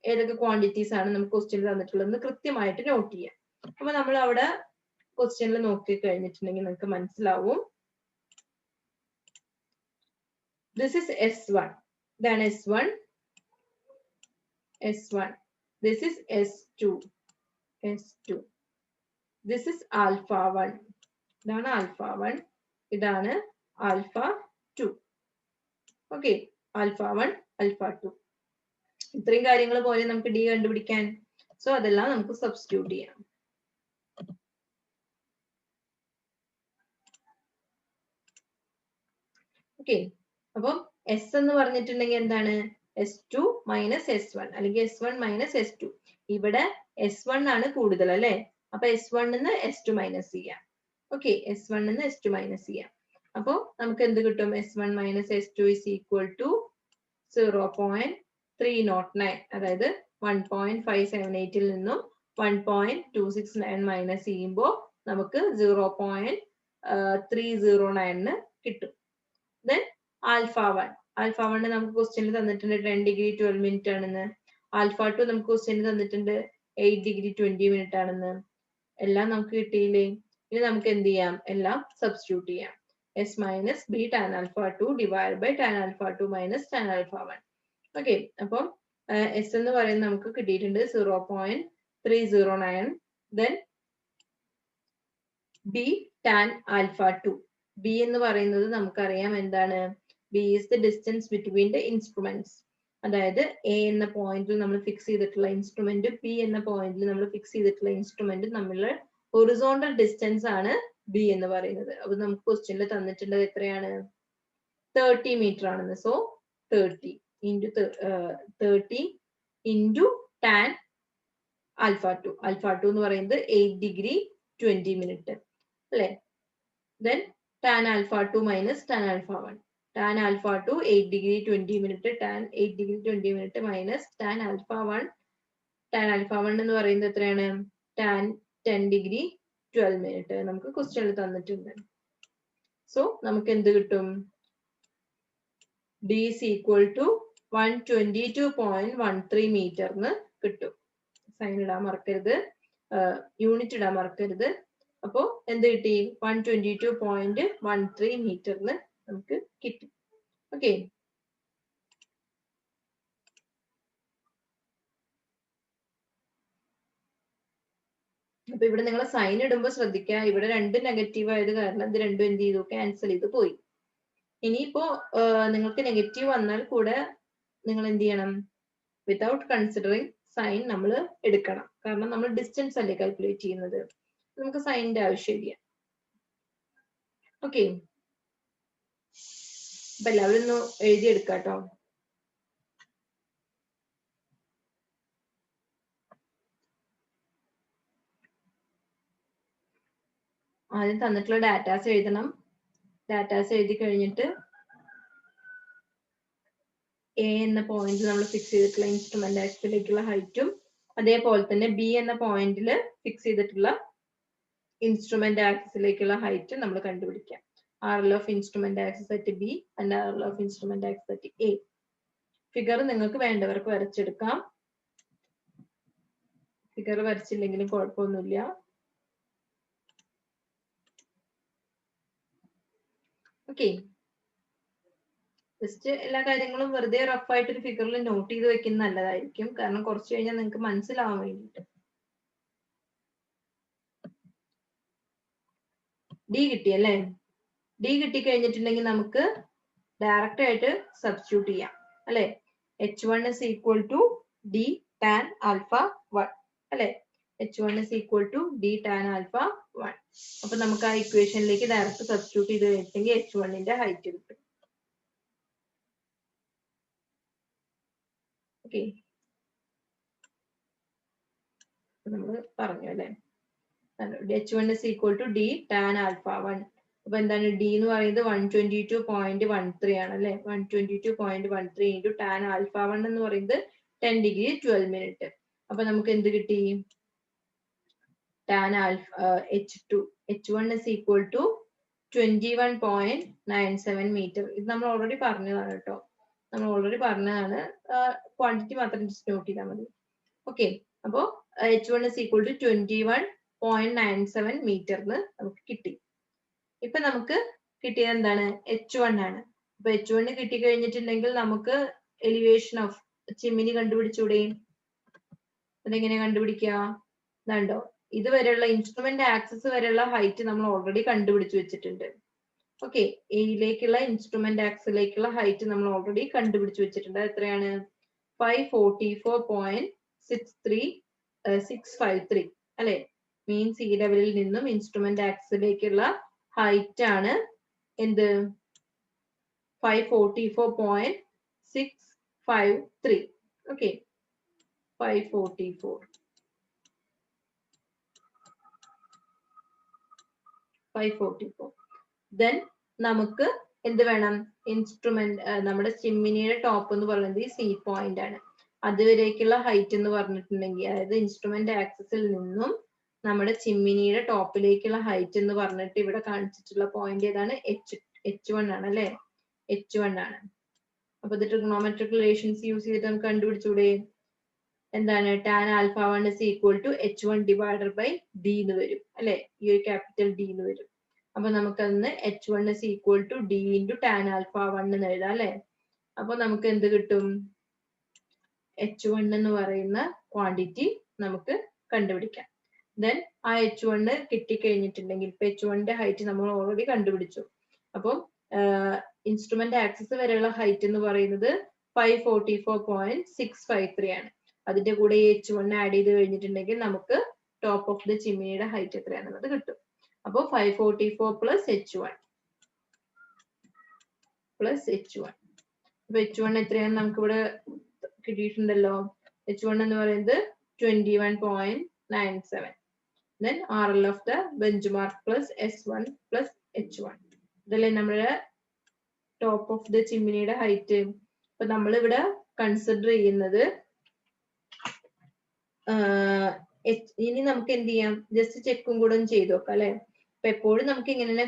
ഏതൊക്കെ ക്വാണ്ടിറ്റീസ് ആണ് നമുക്ക് ക്വസ്റ്റ്യനിൽ തന്നിട്ടുള്ളത് കൃത്യമായിട്ട് നോട്ട് ചെയ്യാം. അപ്പൊ നമ്മൾ അവിടെ ക്വസ്റ്റ്യനിൽ നോക്കി കഴിഞ്ഞിട്ടുണ്ടെങ്കിൽ നമുക്ക് മനസ്സിലാവും. This is S1, then S1, S1. This is S2, S2. This is alpha 1. ഇതാണ് alpha 1. ഇതാണ് alpha 2. Okay, alpha 1, alpha 2. ഇത്രയും കാര്യങ്ങൾ പോലെ നമുക്ക് D കണ്ടുപിടിക്കാൻ. സോ അതെല്ലാം നമുക്ക് സബ്സ്റ്റിറ്റ്യൂട്ട് ചെയ്യാം. ഓക്കെ, അപ്പം എസ് എന്ന് പറഞ്ഞിട്ടുണ്ടെങ്കിൽ എന്താണ്, S2 മൈനസ് S1 അല്ലെങ്കിൽ S1 മൈനസ് S2. ഇവിടെ S1 ആണ് കൂടുതൽ അല്ലെ, അപ്പൊ S1 നിന്ന് S2 മൈനസ് ചെയ്യാം. ഓക്കെ, S1 നിന്ന് S2 മൈനസ് ചെയ്യാം. അപ്പൊ നമുക്ക് എന്ത് കിട്ടും, S1 minus S2 is equal to 0.309, അതായത് 1.578 നിന്നും 1.269 മൈനസ് ചെയ്യുമ്പോൾ നമുക്ക് 0.309 കിട്ടും. Then alpha 1. Alpha 1 നമുക്ക് ക്വസ്റ്റ്യനിൽ തന്നിട്ടുണ്ട് 10 ഡിഗ്രി 12 മിനിറ്റ് ആണെന്ന്. ആൽഫ 2 നമുക്ക് ക്വസ്റ്റ്യനിൽ തന്നിട്ടുണ്ട് 8 ഡിഗ്രി 20 മിനിറ്റ് ആണെന്ന്. എല്ലാം നമുക്ക് കിട്ടിയില്ലേ? ഇനി നമുക്ക് എന്ത് ചെയ്യാം, എല്ലാം സബ്സ്റ്റിറ്റ്യൂട്ട് ചെയ്യാം. S minus B tan alpha 2 divide by tan alpha 2 minus tan alpha 1. Okay, അപ്പം എസ് എന്ന് പറയുന്നത് നമുക്ക് കിട്ടിയിട്ടുണ്ട് 0.309. Then B tan alpha 2. B എന്ന് പറയുന്നത് നമുക്കറിയാം എന്താണ്, B is the distance between the instruments. അതായത് എ എന്ന പോയിന്റിൽ നമ്മൾ ഫിക്സ് ചെയ്തിട്ടുള്ള ഇൻസ്ട്രുമെന്റ്, ബി എന്ന പോയിന്റിൽ നമ്മൾ ഫിക്സ് ചെയ്തിട്ടുള്ള ഇൻസ്ട്രുമെന്റ് തമ്മിലുള്ള ഹൊറിസോണ്ടൽ ഡിസ്റ്റൻസ് ആണ് ബി എന്ന് പറയുന്നത്. അപ്പൊ നമുക്ക് ക്വസ്റ്റ്യനിൽ തന്നിട്ടുള്ളത് എത്രയാണ്, 30 മീറ്റർ ആണെന്ന്. So 30 into tan alpha 2. Alpha 2 എന്ന് പറയുന്നത് 8 ഡിഗ്രി 20 മിനിറ്റ് അല്ലെ. Then tan alpha 2 minus tan alpha 1. Tan alpha 2 8 degree 20 minute, tan 8 degree 20 minute minus tan alpha 1. Tan alpha 1 എന്ന് പറയുന്നത് എത്രയാണ്, tan 10 degree 12 minute നമുക്ക് ക്വസ്റ്റ്യനിൽ തന്നിട്ടുണ്ട്. സോ നമുക്ക് എന്ത് കിട്ടും, D is equal to 122.13 metre എന്ന് കിട്ടും. സൈൻ ഇടാൻ മറക്കരുത്, യൂണിറ്റ് ഇടാൻ മറക്കരുത്. അപ്പോ എന്ത് കിട്ടി, 122.13 മീറ്ററിന് നമുക്ക് കിട്ടി. ഓക്കെ, അപ്പൊ ഇവിടെ നിങ്ങൾ സൈൻ ഇടുമ്പോൾ ശ്രദ്ധിക്കുക, ഇവിടെ രണ്ട് നെഗറ്റീവ് ആയത് കാരണം ഇത് രണ്ടും എന്ത് ചെയ്തു, ക്യാൻസൽ ചെയ്ത് പോയി. ഇനിയിപ്പോ നിങ്ങൾക്ക് നെഗറ്റീവ് വന്നാൽ കൂടെ നിങ്ങൾ എന്ത് ചെയ്യണം, വിതൗട്ട് കൺസിഡറിങ് സൈൻ നമ്മൾ എടുക്കണം. കാരണം നമ്മൾ ഡിസ്റ്റൻസ് അല്ലേ കാൽക്കുലേറ്റ് ചെയ്യുന്നത്, നമുക്ക് സൈനിന്റെ ആവശ്യമില്ല. ഓക്കെ, അപ്പൊ എല്ലാവരും ഒന്ന് എഴുതിയെടുക്കാം കേട്ടോ. ആദ്യം തന്നിട്ടുള്ള ഡാറ്റാസ് എഴുതണം. ഡാറ്റാസ് എഴുതി കഴിഞ്ഞിട്ട് എ എന്ന പോയിന്റിൽ നമ്മൾ ഫിക്സ് ചെയ്തിട്ടുള്ള ഇൻസ്ട്രുമെന്റ് ആക്സിലേക്കുള്ള ഹൈറ്റും, അതേപോലെ തന്നെ ബി എന്ന പോയിന്റിൽ ഫിക്സ് ചെയ്തിട്ടുള്ള ഇൻസ്ട്രുമെന്റ് ആക്സിലേക്കുള്ള ഹൈറ്റ് നമ്മൾ കണ്ടുപിടിക്കാം. RL of instrument axis at B and RL of instrument axis at A. Figure നിങ്ങൾക്ക് വേണ്ടവർക്ക് വരച്ചെടുക്കാം, ഫിഗർ വരച്ചില്ലെങ്കിലും കുഴപ്പമൊന്നുമില്ല. ഓക്കെ, ജസ്റ്റ് എല്ലാ കാര്യങ്ങളും വെറുതെ റഫ് ആയിട്ട് ഒരു ഫിഗറിൽ നോട്ട് ചെയ്ത് വെക്കുന്നത് നല്ലതായിരിക്കും, കാരണം കുറച്ച് കഴിഞ്ഞാൽ നിങ്ങൾക്ക് മനസ്സിലാവാൻ വേണ്ടിയിട്ട്. ഡി കിട്ടി അല്ലേ, ഡി കിട്ടി കഴിഞ്ഞിട്ടുണ്ടെങ്കിൽ നമുക്ക് ഡയറക്റ്റ് ആയിട്ട് സബ്സ്റ്റിറ്റ്യൂട്ട് ചെയ്യാം അല്ലെ. H1 is equal to D tan alpha 1 അല്ലെ. H1 is equal to D tan alpha 1. അപ്പൊ നമുക്ക് ആ ഇക്വേഷനിലേക്ക് ഡയറക്റ്റ് സബ്സ്റ്റിറ്റ്യൂട്ട് ചെയ്ത് കഴിഞ്ഞിട്ടുണ്ടെങ്കിൽ H1 ന്റെ ഹൈറ്റ് കിട്ടും. ഓക്കെ, നമ്മൾ പറഞ്ഞു അല്ലെ, H1 is equal to D tan alpha 1. അപ്പൊ എന്താണ് D എന്ന് പറയുന്നത് 122.13 ആണ് അല്ലെ. 122.13 ഇൻറ്റു ടാൻ ആൽഫ 1 എന്ന് പറയുന്നത് 10 ഡിഗ്രി 12 മിനിറ്റ്. അപ്പൊ നമുക്ക് എന്ത് കിട്ടി, tan alpha H1 is equal to 21.97 metre. ഇത് നമ്മൾ ഓൾറെഡി പറഞ്ഞതാണ് കേട്ടോ, നമ്മൾ ഓൾറെഡി പറഞ്ഞതാണ്. ക്വാണ്ടിറ്റി മാത്രം ജസ്റ്റ് നോട്ട് ചെയ്താൽ മതി. ഓക്കെ, അപ്പോ H1 is equal to 21.97 മീറ്ററിന് നമുക്ക് കിട്ടി. ഇപ്പൊ നമുക്ക് കിട്ടിയത് എന്താണ്? H1 ആണ്. അപ്പൊ H1 കിട്ടി കഴിഞ്ഞിട്ടുണ്ടെങ്കിൽ നമുക്ക് എലിവേഷൻ ഓഫ് ചിമ്മിനി കണ്ടുപിടിച്ചൂടെ? അതെങ്ങനെ കണ്ടുപിടിക്കുക? ഇതുണ്ടോ, ഇതുവരെയുള്ള ഇൻസ്ട്രുമെന്റ് ആക്സസ് വരെയുള്ള ഹൈറ്റ് നമ്മൾ ഓൾറെഡി കണ്ടുപിടിച്ചു വെച്ചിട്ടുണ്ട്. ഓക്കെ, എയിലേക്കുള്ള ഇൻസ്ട്രുമെന്റ് ആക്സിലേക്കുള്ള ഹൈറ്റ് നമ്മൾ ഓൾറെഡി കണ്ടുപിടിച്ചു വെച്ചിട്ടുണ്ട്. എത്രയാണ്? 544.653 അല്ലെ? മീൻ സീ ലെവലിൽ നിന്നും ഇൻസ്ട്രുമെന്റ് ആക്സിലേക്കുള്ള ഹൈറ്റ് ആണ് എന്ത്? 544.653. ഓക്കെ, 544. ദെൻ നമുക്ക് എന്ത് വേണം? ഇൻസ്ട്രുമെന്റ്, നമ്മുടെ ചിമ്മിനിയുടെ ടോപ്പ് എന്ന് പറയുന്നത് ഈ സി പോയിന്റ് ആണ്. അതുവരേക്കുള്ള ഹൈറ്റ് എന്ന് പറഞ്ഞിട്ടുണ്ടെങ്കിൽ, അതായത് ഇൻസ്ട്രുമെന്റ് ആക്സിസിൽ നിന്നും നമ്മുടെ ചിമ്മിനിയുടെ ടോപ്പിലേക്കുള്ള ഹൈറ്റ് എന്ന് പറഞ്ഞിട്ട് ഇവിടെ കാണിച്ചിട്ടുള്ള പോയിന്റ് ഏതാണ്? H1 ആണ് അല്ലെ? H1 ആണ്. അപ്പൊ ഇത് ട്രിഗണോമെട്രിക് റിലേഷൻസ് യൂസ് ചെയ്തിട്ട് നമുക്ക് കണ്ടുപിടിച്ചൂടെ? എന്താണ്? tan α1 is equal to H1 divided by D എന്ന് വരും അല്ലെ? ഈ ഒരു ക്യാപിറ്റൽ D എന്ന് വരും. അപ്പൊ നമുക്കതിന് H1 is equal to D into tan α1 എന്ന് എഴുതാം അല്ലെ? അപ്പൊ നമുക്ക് എന്ത് കിട്ടും? H1 എന്ന് പറയുന്ന ക്വാണ്ടിറ്റി നമുക്ക് കണ്ടുപിടിക്കാം. ദെൻ ആ H1 കിട്ടിക്കഴിഞ്ഞിട്ടുണ്ടെങ്കിൽ, ഇപ്പൊ H1ന്റെ ഹൈറ്റ് നമ്മൾ ഓൾറെഡി കണ്ടുപിടിച്ചു. അപ്പം ഇൻസ്ട്രുമെന്റ് ആക്സിസ് വരെയുള്ള ഹൈറ്റ് എന്ന് പറയുന്നത് 544.653 ആണ്. അതിന്റെ കൂടെ ഈ H1 ആഡ് ചെയ്ത് കഴിഞ്ഞിട്ടുണ്ടെങ്കിൽ നമുക്ക് ടോപ്പ് ഓഫ് ദ ചിമ്മിനിയുടെ ഹൈറ്റ് എത്രയാണെന്നുള്ളത് കിട്ടും. അപ്പോൾ 544 പ്ലസ് H1 പ്ലസ് H1. അപ്പൊ H1 എത്രയാണ് നമുക്ക് ഇവിടെ കിട്ടിയിട്ടുണ്ടല്ലോ? H1 എന്ന് പറയുന്നത് 21.97. Then RL of the benchmark plus S1 plus H1. ഇതല്ലേ നമ്മുടെ ടോപ്പ് ഓഫ് ദ ചിമ്മിനിയുടെ ഹൈറ്റ്. അപ്പൊ നമ്മൾ ഇവിടെ കൺസിഡർ ചെയ്യുന്നത്, ഇനി നമുക്ക് എന്ത് ചെയ്യാം? ജസ്റ്റ് ചെക്കും കൂടെ ഒന്ന് ചെയ്ത് നോക്കാം അല്ലെ? അപ്പൊ എപ്പോഴും നമുക്ക് ഇങ്ങനെ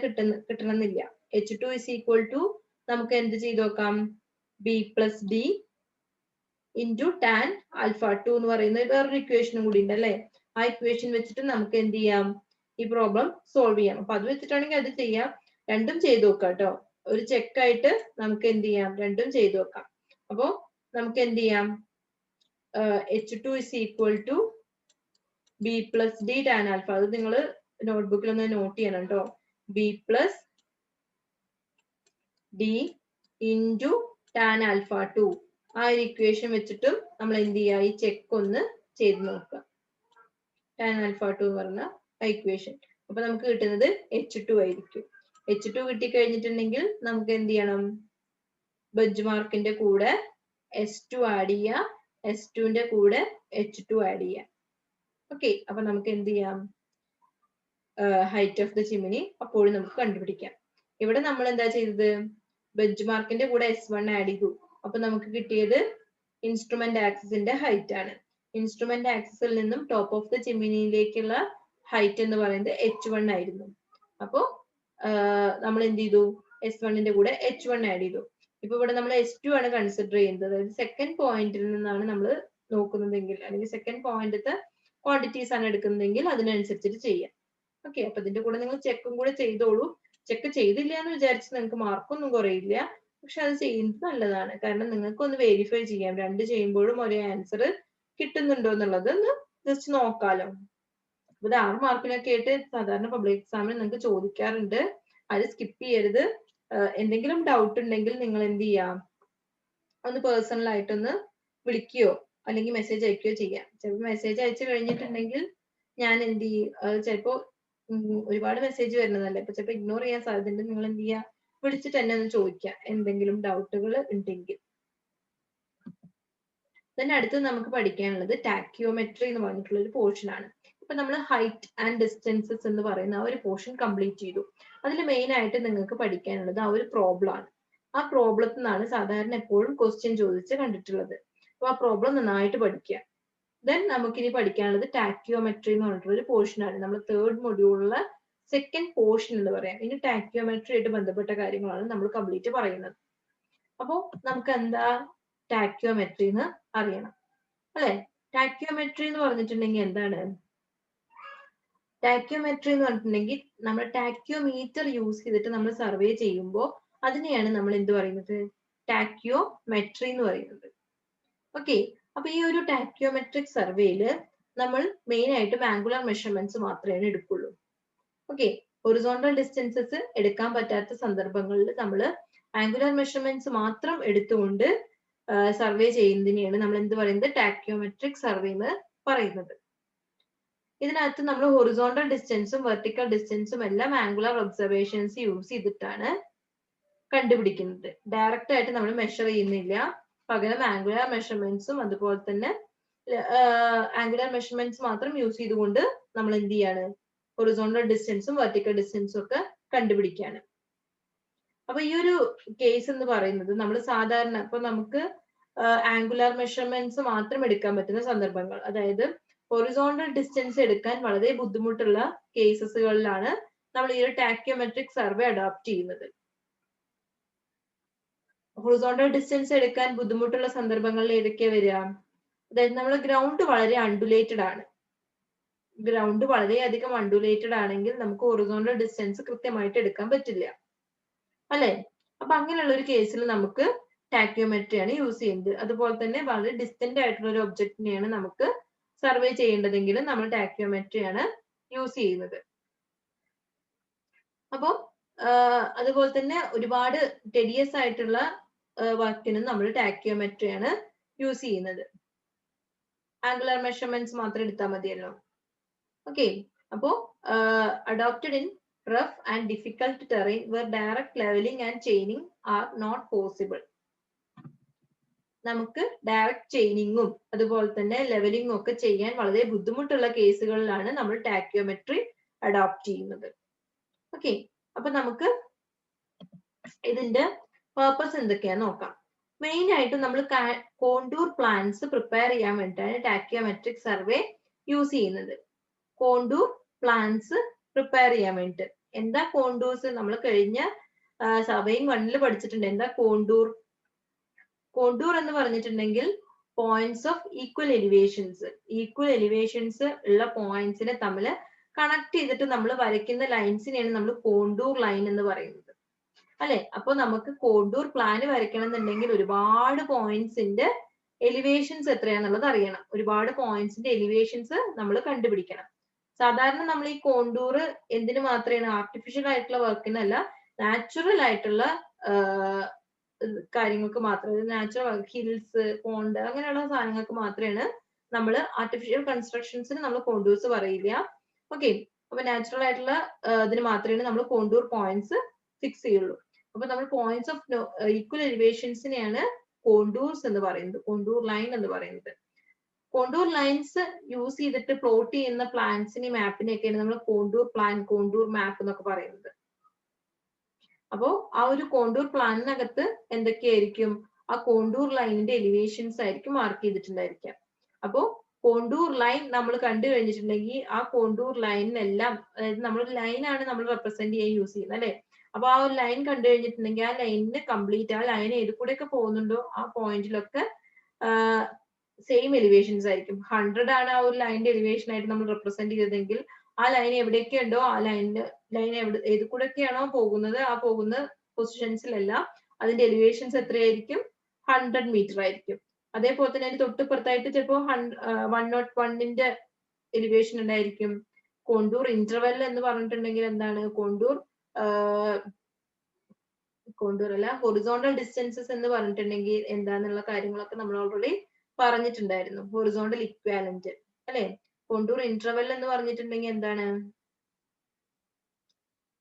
കിട്ടണമെന്നില്ല. H2 is equal to നമുക്ക് എന്ത് ചെയ്ത് നോക്കാം? B plus D into tan α2 എന്ന് പറയുന്ന വേറൊരു ഇക്വേഷനും കൂടി ഉണ്ട് അല്ലെ? ആ ഇക്വേഷൻ വെച്ചിട്ട് നമുക്ക് എന്ത് ചെയ്യാം? ഈ പ്രോബ്ലം സോൾവ് ചെയ്യാം. അപ്പൊ അത് വെച്ചിട്ടാണെങ്കിൽ അത് ചെയ്യാം. രണ്ടും ചെയ്ത് നോക്കാം കേട്ടോ. ഒരു ചെക്കായിട്ട് നമുക്ക് എന്ത് ചെയ്യാം? രണ്ടും ചെയ്ത് നോക്കാം. അപ്പോ നമുക്ക് എന്ത് ചെയ്യാം? H2 is equal to B plus D tan alpha. അത് നിങ്ങൾ നോട്ട്ബുക്കിൽ ഒന്ന് നോട്ട് ചെയ്യണം കേട്ടോ. B plus D into tan α2. ആ ഒരു ഇക്വേഷൻ വെച്ചിട്ടും നമ്മൾ എന്ത് ചെയ്യുക? ഈ ചെക്ക് ഒന്ന് ചെയ്ത് നോക്കുക. tan α2 പറഞ്ഞ ആ ഇക്വേഷൻ. അപ്പൊ നമുക്ക് കിട്ടുന്നത് H2 ആയിരിക്കും. H2 കിട്ടിക്കഴിഞ്ഞിട്ടുണ്ടെങ്കിൽ നമുക്ക് എന്ത് ചെയ്യണം? ബെഞ്ച് മാർക്കിന്റെ കൂടെ S2 ആഡ് ചെയ്യുക, S2ന്റെ കൂടെ H2 ആഡ് ചെയ്യുക. ഓക്കെ, അപ്പൊ നമുക്ക് എന്ത് ചെയ്യാം? ഹൈറ്റ് ഓഫ് ദ ചിമ്മിനി അപ്പോഴും നമുക്ക് കണ്ടുപിടിക്കാം. ഇവിടെ നമ്മൾ എന്താ ചെയ്തത്? ബെഞ്ച് മാർക്കിന്റെ കൂടെ S1 ആഡ് ചെയ്തു. അപ്പൊ നമുക്ക് കിട്ടിയത് ഇൻസ്ട്രുമെന്റ് ആക്സിസിന്റെ ഹൈറ്റ് ആണ്. ഇൻസ്ട്രുമെന്റ് ആക്സിസിൽ നിന്നും ടോപ്പ് ഓഫ് ദ ചിമ്മിനിയിലേക്കുള്ള ഹൈറ്റ് എന്ന് പറയുന്നത് H1 ആയിരുന്നു. അപ്പോ നമ്മൾ എന്ത് ചെയ്തു? S1ന്റെ കൂടെ H1 ആഡ് ചെയ്തു. ഇപ്പൊ ഇവിടെ നമ്മൾ S2 ആണ് കൺസിഡർ ചെയ്യുന്നത്. അതായത് സെക്കൻഡ് പോയിന്റിൽ നിന്നാണ് നമ്മൾ നോക്കുന്നതെങ്കിൽ, അല്ലെങ്കിൽ സെക്കൻഡ് പോയിന്റത്തെ ക്വാണ്ടിറ്റീസ് ആണ് എടുക്കുന്നതെങ്കിൽ അതിനനുസരിച്ചിട്ട് ചെയ്യാം. ഓക്കെ, അപ്പൊ ഇതിന്റെ കൂടെ നിങ്ങൾ ചെക്കും കൂടെ ചെയ്തോളൂ. ചെക്ക് ചെയ്തില്ല എന്ന് വിചാരിച്ച് നിങ്ങൾക്ക് മാർക്കൊന്നും കുറയില്ല. പക്ഷെ അത് ചെയ്യുന്നത് നല്ലതാണ്. കാരണം നിങ്ങൾക്ക് ഒന്ന് വെരിഫൈ ചെയ്യാം, രണ്ട് ചെയ്യുമ്പോഴും ഒരേ ആൻസർ കിട്ടുന്നുണ്ടോ എന്നുള്ളത് ഒന്ന് ജസ്റ്റ് നോക്കാലോ. അപ്പൊ ഇത് 6 മാർക്കിനൊക്കെ ആയിട്ട് സാധാരണ പബ്ലിക് എക്സാമിന് നിങ്ങൾക്ക് ചോദിക്കാറുണ്ട്. അത് സ്കിപ്പ് ചെയ്യരുത്. എന്തെങ്കിലും ഡൗട്ട് ഉണ്ടെങ്കിൽ നിങ്ങൾ എന്ത് ചെയ്യാം? ഒന്ന് പേഴ്സണൽ ആയിട്ടൊന്ന് വിളിക്കുകയോ അല്ലെങ്കിൽ മെസ്സേജ് അയക്കുകയോ ചെയ്യാം. ചിലപ്പോൾ മെസ്സേജ് അയച്ചു കഴിഞ്ഞിട്ടുണ്ടെങ്കിൽ ഞാൻ എന്ത് ചെയ്യും? ചിലപ്പോ ഒരുപാട് മെസ്സേജ് വരുന്നതല്ലേ, അപ്പൊ ചിലപ്പോൾ ഇഗ്നോർ ചെയ്യാൻ സാധ്യതയുണ്ട്. നിങ്ങൾ എന്ത് ചെയ്യുക? വിളിച്ചിട്ട് എന്നെ ഒന്ന് ചോദിക്കാം എന്തെങ്കിലും ഡൗട്ടുകൾ ഉണ്ടെങ്കിൽ. തന്നെ അടുത്ത് നമുക്ക് പഠിക്കാനുള്ളത് ടാക്യോമെട്രി എന്ന് പറഞ്ഞിട്ടുള്ള ഒരു പോർഷൻ ആണ്. ഇപ്പൊ നമ്മൾ ഹൈറ്റ് ആൻഡ് ഡിസ്റ്റൻസസ് എന്ന് പറയുന്ന ആ ഒരു പോർഷൻ കംപ്ലീറ്റ് ചെയ്തു. അതിൽ മെയിൻ ആയിട്ട് നിങ്ങൾക്ക് പഠിക്കാനുള്ളത് ആ ഒരു പ്രോബ്ലം ആണ്. ആ പ്രോബ്ലത്തിൽ നിന്നാണ് സാധാരണ എപ്പോഴും ക്വസ്റ്റ്യൻ ചോദിച്ച് കണ്ടിട്ടുള്ളത്. അപ്പൊ ആ പ്രോബ്ലം നന്നായിട്ട് പഠിക്കുക. ദെൻ നമുക്കിനി പഠിക്കാനുള്ളത് ടാക്യോമെട്രി എന്ന് പറഞ്ഞിട്ടുള്ള ഒരു പോർഷൻ ആണ്. നമ്മൾ 3rd മൊഡ്യൂളിലെ സെക്കൻഡ് പോർഷൻ എന്ന് പറയാം. ഇനി ടാക്യോമെട്രി ആയിട്ട് ബന്ധപ്പെട്ട കാര്യങ്ങളാണ് നമ്മൾ കംപ്ലീറ്റ് പറയുന്നത്. അപ്പോൾ നമുക്ക് എന്താ ടാക്യോമെട്രി എന്ന് അറിയണം അല്ലെ. ടാക്യോമെട്രി എന്ന് പറഞ്ഞിട്ടുണ്ടെങ്കിൽ എന്താണ്? ടാക്യോമെട്രി എന്ന് പറഞ്ഞിട്ടുണ്ടെങ്കിൽ നമ്മൾ ടാക്യോമീറ്റർ യൂസ് ചെയ്തിട്ട് നമ്മൾ സർവേ ചെയ്യുമ്പോൾ അതിനെയാണ് നമ്മൾ എന്ത് പറയുന്നത്? ടാക്യോമെട്രി എന്ന് പറയുന്നത്. ഓക്കെ, അപ്പൊ ഈ ഒരു ടാക്യോമെട്രിക് സർവേയില് നമ്മൾ മെയിൻ ആയിട്ടും ആംഗുലർ മെഷർമെന്റ്സ് മാത്രമേ എടുക്കുള്ളൂ. ഓക്കെ, ഹൊറിസോണ്ടൽ ഡിസ്റ്റൻസസ് എടുക്കാൻ പറ്റാത്ത സന്ദർഭങ്ങളിൽ നമ്മൾ ആംഗുലർ മെഷർമെന്റ്സ് മാത്രം എടുത്തുകൊണ്ട് സർവേ ചെയ്യുന്നതിനെയാണ് നമ്മൾ എന്ത് പറയുന്നത്? ടാക്യോമെട്രിക് സർവേ എന്ന് പറയുന്നത്. ഇതിനകത്ത് നമ്മൾ ഹൊറിസോണ്ടൽ ഡിസ്റ്റൻസും വെർട്ടിക്കൽ ഡിസ്റ്റൻസും എല്ലാം ആംഗുലർ ഒബ്സർവേഷൻസ് യൂസ് ചെയ്തിട്ടാണ് കണ്ടുപിടിക്കുന്നത്. ഡയറക്റ്റ് ആയിട്ട് നമ്മൾ മെഷർ ചെയ്യുന്നില്ല, പകരം ആംഗുലർ മെഷർമെന്റ്സും അതുപോലെ തന്നെ ആംഗുലർ മെഷർമെന്റ്സ് മാത്രം യൂസ് ചെയ്തുകൊണ്ട് നമ്മൾ എന്ത് ചെയ്യാണ്? ഹൊറിസോണ്ടൽ ഡിസ്റ്റൻസും വെർട്ടിക്കൽ ഡിസ്റ്റൻസും ഒക്കെ കണ്ടുപിടിക്കാണ്. അപ്പൊ ഈ ഒരു കേസ് എന്ന് പറയുന്നത് നമ്മൾ സാധാരണ ഇപ്പൊ നമുക്ക് ആംഗുലർ മെഷർമെന്റ്സ് മാത്രം എടുക്കാൻ പറ്റുന്ന സന്ദർഭങ്ങൾ, അതായത് ഹൊറിസോണ്ടൽ ഡിസ്റ്റൻസ് എടുക്കാൻ വളരെ ബുദ്ധിമുട്ടുള്ള കേസസുകളിലാണ് നമ്മൾ ഈ ഒരു ടാക്യോമെട്രിക് സർവേ അഡോപ്റ്റ് ചെയ്യുന്നത്. ഹൊറിസോണ്ടൽ ഡിസ്റ്റൻസ് എടുക്കാൻ ബുദ്ധിമുട്ടുള്ള സന്ദർഭങ്ങളിൽ ഏതൊക്കെയാ വരിക? അതായത് നമ്മൾ ഗ്രൗണ്ട് വളരെ അണ്ടുലേറ്റഡ് ആണ്. ഗ്രൗണ്ട് വളരെയധികം അണ്ടുലേറ്റഡ് ആണെങ്കിൽ നമുക്ക് ഹൊറിസോണ്ടൽ ഡിസ്റ്റൻസ് കൃത്യമായിട്ട് എടുക്കാൻ പറ്റില്ല അല്ലെ. അപ്പൊ അങ്ങനെയുള്ള ഒരു കേസിൽ നമുക്ക് ടാക്യോമെട്രി ആണ് യൂസ് ചെയ്യുന്നത്. അതുപോലെ തന്നെ വളരെ ഡിസ്റ്റന്റ് ആയിട്ടുള്ള ഒരു ഒബ്ജക്റ്റിനെയാണ് നമുക്ക് സർവേ ചെയ്യേണ്ടതെങ്കിൽ നമ്മൾ ടാക്യോമെട്രി ആണ് യൂസ് ചെയ്യുന്നത്. അപ്പോൾ അതുപോലെ തന്നെ ഒരുപാട് ടെഡിയസ് ആയിട്ടുള്ള വർക്കിനും നമ്മൾ ടാക്യോമെട്രി ആണ് യൂസ് ചെയ്യുന്നത്. ആംഗുലർ മെഷർമെന്റ്സ് മാത്രം എടുത്താൽ മതിയല്ലോ. ഓക്കെ, അപ്പോ adopted in rough and difficult terrain where direct leveling and chaining are not possible. നമുക്ക് ഡയറക്റ്റ് ചെയിനിങ്ങും അതുപോലെ തന്നെ ലെവലിംഗും ഒക്കെ ചെയ്യാൻ വളരെ ബുദ്ധിമുട്ടുള്ള കേസുകളിലാണ് നമ്മൾ ടാക്യോമെട്രി അഡോപ്റ്റ് ചെയ്യുന്നത്. ഓക്കെ, അപ്പൊ നമുക്ക് ഇതിന്റെ പർപ്പസ് എന്തൊക്കെയാന്ന് നോക്കാം. മെയിൻ ആയിട്ട് നമ്മൾ കോണ്ടൂർ പ്ലാൻസ് പ്രിപ്പയർ ചെയ്യാൻ വേണ്ടിയിട്ടാണ് ടാക്യോമെട്രിക് സർവേ യൂസ് ചെയ്യുന്നത്. കോണ്ടൂർ പ്ലാൻസ് പ്രിപ്പയർ ചെയ്യാൻ വേണ്ടിട്ട്. എന്താ കോണ്ടൂർസ്? നമ്മൾ കഴിഞ്ഞ സർവേയിങ് 1 പഠിച്ചിട്ടുണ്ട്. എന്താ കോണ്ടൂർ? കോണ്ടൂർ എന്ന് പറഞ്ഞിട്ടുണ്ടെങ്കിൽ points of equal elevations. Equal elevations ഉള്ള പോയിന്റ്സിനെ തമ്മിൽ കണക്ട് ചെയ്തിട്ട് നമ്മൾ വരയ്ക്കുന്ന ലൈൻസിനെയാണ് നമ്മൾ കോണ്ടൂർ ലൈൻ എന്ന് പറയുന്നത് അല്ലെ. അപ്പൊ നമുക്ക് കോണ്ടൂർ പ്ലാൻ വരയ്ക്കണം എന്നുണ്ടെങ്കിൽ ഒരുപാട് പോയിന്റ്സിന്റെ എലിവേഷൻസ് എത്രയാന്നുള്ളത് അറിയണം. ഒരുപാട് പോയിന്റ്സിന്റെ എലിവേഷൻസ് നമ്മൾ കണ്ടുപിടിക്കണം. സാധാരണ നമ്മൾ ഈ കോണ്ടൂർ എന്തിനു മാത്രമാണ്? ആർട്ടിഫിഷ്യൽ ആയിട്ടുള്ള വർക്കിനല്ല, നാച്ചുറൽ ആയിട്ടുള്ള കാര്യങ്ങൾക്ക് മാത്രം. നാച്ചുറൽ ഹിൽസ്, പോണ്ട് അങ്ങനെയുള്ള സാധനങ്ങൾക്ക് മാത്രമാണ് നമ്മൾ ആർട്ടിഫിഷ്യൽ കൺസ്ട്രക്ഷൻസിന് നമ്മൾ കോണ്ടൂർസ് പറയില്ല. ഓക്കെ, അപ്പൊ നാച്ചുറൽ ആയിട്ടുള്ള ഇതിന് മാത്രമേ നമ്മൾ കോണ്ടൂർ പോയിന്റ്സ് ഫിക്സ് ചെയ്യുള്ളൂ. അപ്പൊ നമ്മൾ പോയിന്റ്സ് ഓഫ് ഈക്വൽ എലിവേഷൻസിനെയാണ് കോണ്ടൂർസ് എന്ന് പറയുന്നത്, കോണ്ടൂർ ലൈൻ എന്ന് പറയുന്നത്. കോണ്ടൂർ ലൈൻസ് യൂസ് ചെയ്തിട്ട് പ്ലോട്ട് ചെയ്യുന്ന പ്ലാൻസിനെ മാപ്പിനെയൊക്കെയാണ് നമ്മൾ കോണ്ടൂർ പ്ലാൻ, കോണ്ടൂർ മാപ്പ് എന്നൊക്കെ പറയുന്നത്. അപ്പോ ആ ഒരു കോണ്ടൂർ പ്ലാനിനകത്ത് എന്തൊക്കെയായിരിക്കും? ആ കോണ്ടൂർ ലൈനിന്റെ എലിവേഷൻസ് ആയിരിക്കും മാർക്ക് ചെയ്തിട്ടുണ്ടായിരിക്കാം. അപ്പോ കോണ്ടൂർ ലൈൻ നമ്മൾ കണ്ടു കഴിഞ്ഞിട്ടുണ്ടെങ്കിൽ ആ കോണ്ടൂർ ലൈനിനെല്ലാം, അതായത് നമ്മളൊരു ലൈനാണ് നമ്മൾ റെപ്രസെന്റ് ചെയ്യാൻ യൂസ് ചെയ്യുന്നത് അല്ലെ. അപ്പൊ ആ ഒരു ലൈൻ കണ്ടു കഴിഞ്ഞിട്ടുണ്ടെങ്കിൽ ആ ലൈനിന് കംപ്ലീറ്റ്, ആ ലൈൻ ഏത് കൂടെയൊക്കെ പോകുന്നുണ്ടോ ആ പോയിന്റിലൊക്കെ സെയിം എലിവേഷൻസ് ആയിരിക്കും. 100 ആണ് ആ ഒരു ലൈനിന്റെ എലിവേഷൻ ആയിട്ട് നമ്മൾ റെപ്രസെന്റ് ചെയ്തതെങ്കിൽ ആ ലൈൻ എവിടെയൊക്കെ ഉണ്ടോ ആ ലൈൻ ഏത് കൂടെയൊക്കെയാണോ പോകുന്നത് ആ പോകുന്ന പൊസിഷൻസിലെല്ലാം അതിന്റെ എലിവേഷൻസ് എത്രയായിരിക്കും? 100 മീറ്റർ ആയിരിക്കും. അതേപോലെ തന്നെ അതിന് തൊട്ടിപ്പുറത്തായിട്ട് ചിലപ്പോൾ 101ന്റെ എലിവേഷൻ ഉണ്ടായിരിക്കും. കോണ്ടൂർ ഇന്റർവെൽ എന്ന് പറഞ്ഞിട്ടുണ്ടെങ്കിൽ എന്താണ്? കോണ്ടൂർ അല്ല, ഹൊറിസോണ്ടൽ ഡിസ്റ്റൻസസ് എന്ന് പറഞ്ഞിട്ടുണ്ടെങ്കിൽ എന്താന്നുള്ള കാര്യങ്ങളൊക്കെ നമ്മൾ ഓൾറെഡി പറഞ്ഞിട്ടുണ്ടായിരുന്നു. ഹൊറിസോണ്ടൽ ഇക്വാലന്റ് അല്ലെ. കോണ്ടൂർ ഇന്റർവെൽ എന്ന് പറഞ്ഞിട്ടുണ്ടെങ്കിൽ എന്താണ്?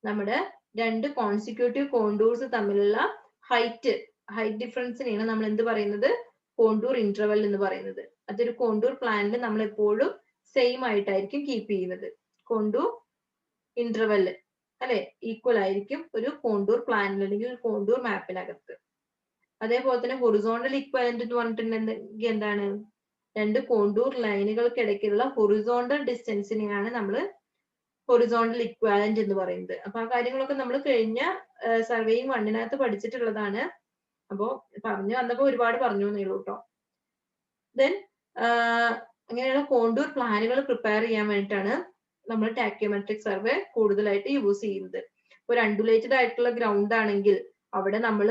നമ്മുടെ രണ്ട് കോൺസിക്യൂട്ടീവ് കോണ്ടൂർസ് തമ്മിലുള്ള ഹൈറ്റ് ഡിഫറൻസിനെയാണ് നമ്മൾ എന്ത് പറയുന്നത്? കോണ്ടൂർ ഇന്റർവെൽ എന്ന് പറയുന്നത്. അതൊരു കോണ്ടൂർ പ്ലാനിൽ നമ്മൾ എപ്പോഴും സെയിം ആയിട്ടായിരിക്കും കീപ്പ് ചെയ്യുന്നത്. കോണ്ടൂർ ഇന്റർവെൽ അല്ലെ ഈക്വൽ ആയിരിക്കും ഒരു കോണ്ടൂർ പ്ലാനിൽ അല്ലെങ്കിൽ കോണ്ടൂർ മാപ്പിനകത്ത്. അതേപോലെ തന്നെ ഹൊറിസോണ്ടൽ ഇക്വാലന്റ് എന്ന് പറഞ്ഞിട്ടുണ്ടെങ്കിൽ എന്താണ്? രണ്ട് കോണ്ടൂർ ലൈനുകൾക്കിടയ്ക്കുള്ള ഹൊറിസോണ്ടൽ ഡിസ്റ്റൻസിനെയാണ് നമ്മൾ ഹൊറിസോണ്ടൽ ഇക്വാലന്റ് എന്ന് പറയുന്നത്. അപ്പൊ ആ കാര്യങ്ങളൊക്കെ നമ്മൾ കഴിഞ്ഞ സർവേയിങ് 1 പഠിച്ചിട്ടുള്ളതാണ്. അപ്പോ പറഞ്ഞു വന്നപ്പോ ഒരുപാട് പറഞ്ഞു എന്നേ ഉള്ളൂ കേട്ടോ. ദെൻ അങ്ങനെയുള്ള കോണ്ടൂർ പ്ലാനുകൾ പ്രിപ്പയർ ചെയ്യാൻ വേണ്ടിയിട്ടാണ് നമ്മൾ ടാക്യോമെട്രിക് സർവേ കൂടുതലായിട്ട് യൂസ് ചെയ്യുന്നത്. ഒരു അണ്ടുലേറ്റഡ് ആയിട്ടുള്ള ഗ്രൗണ്ട് ആണെങ്കിൽ അവിടെ നമ്മൾ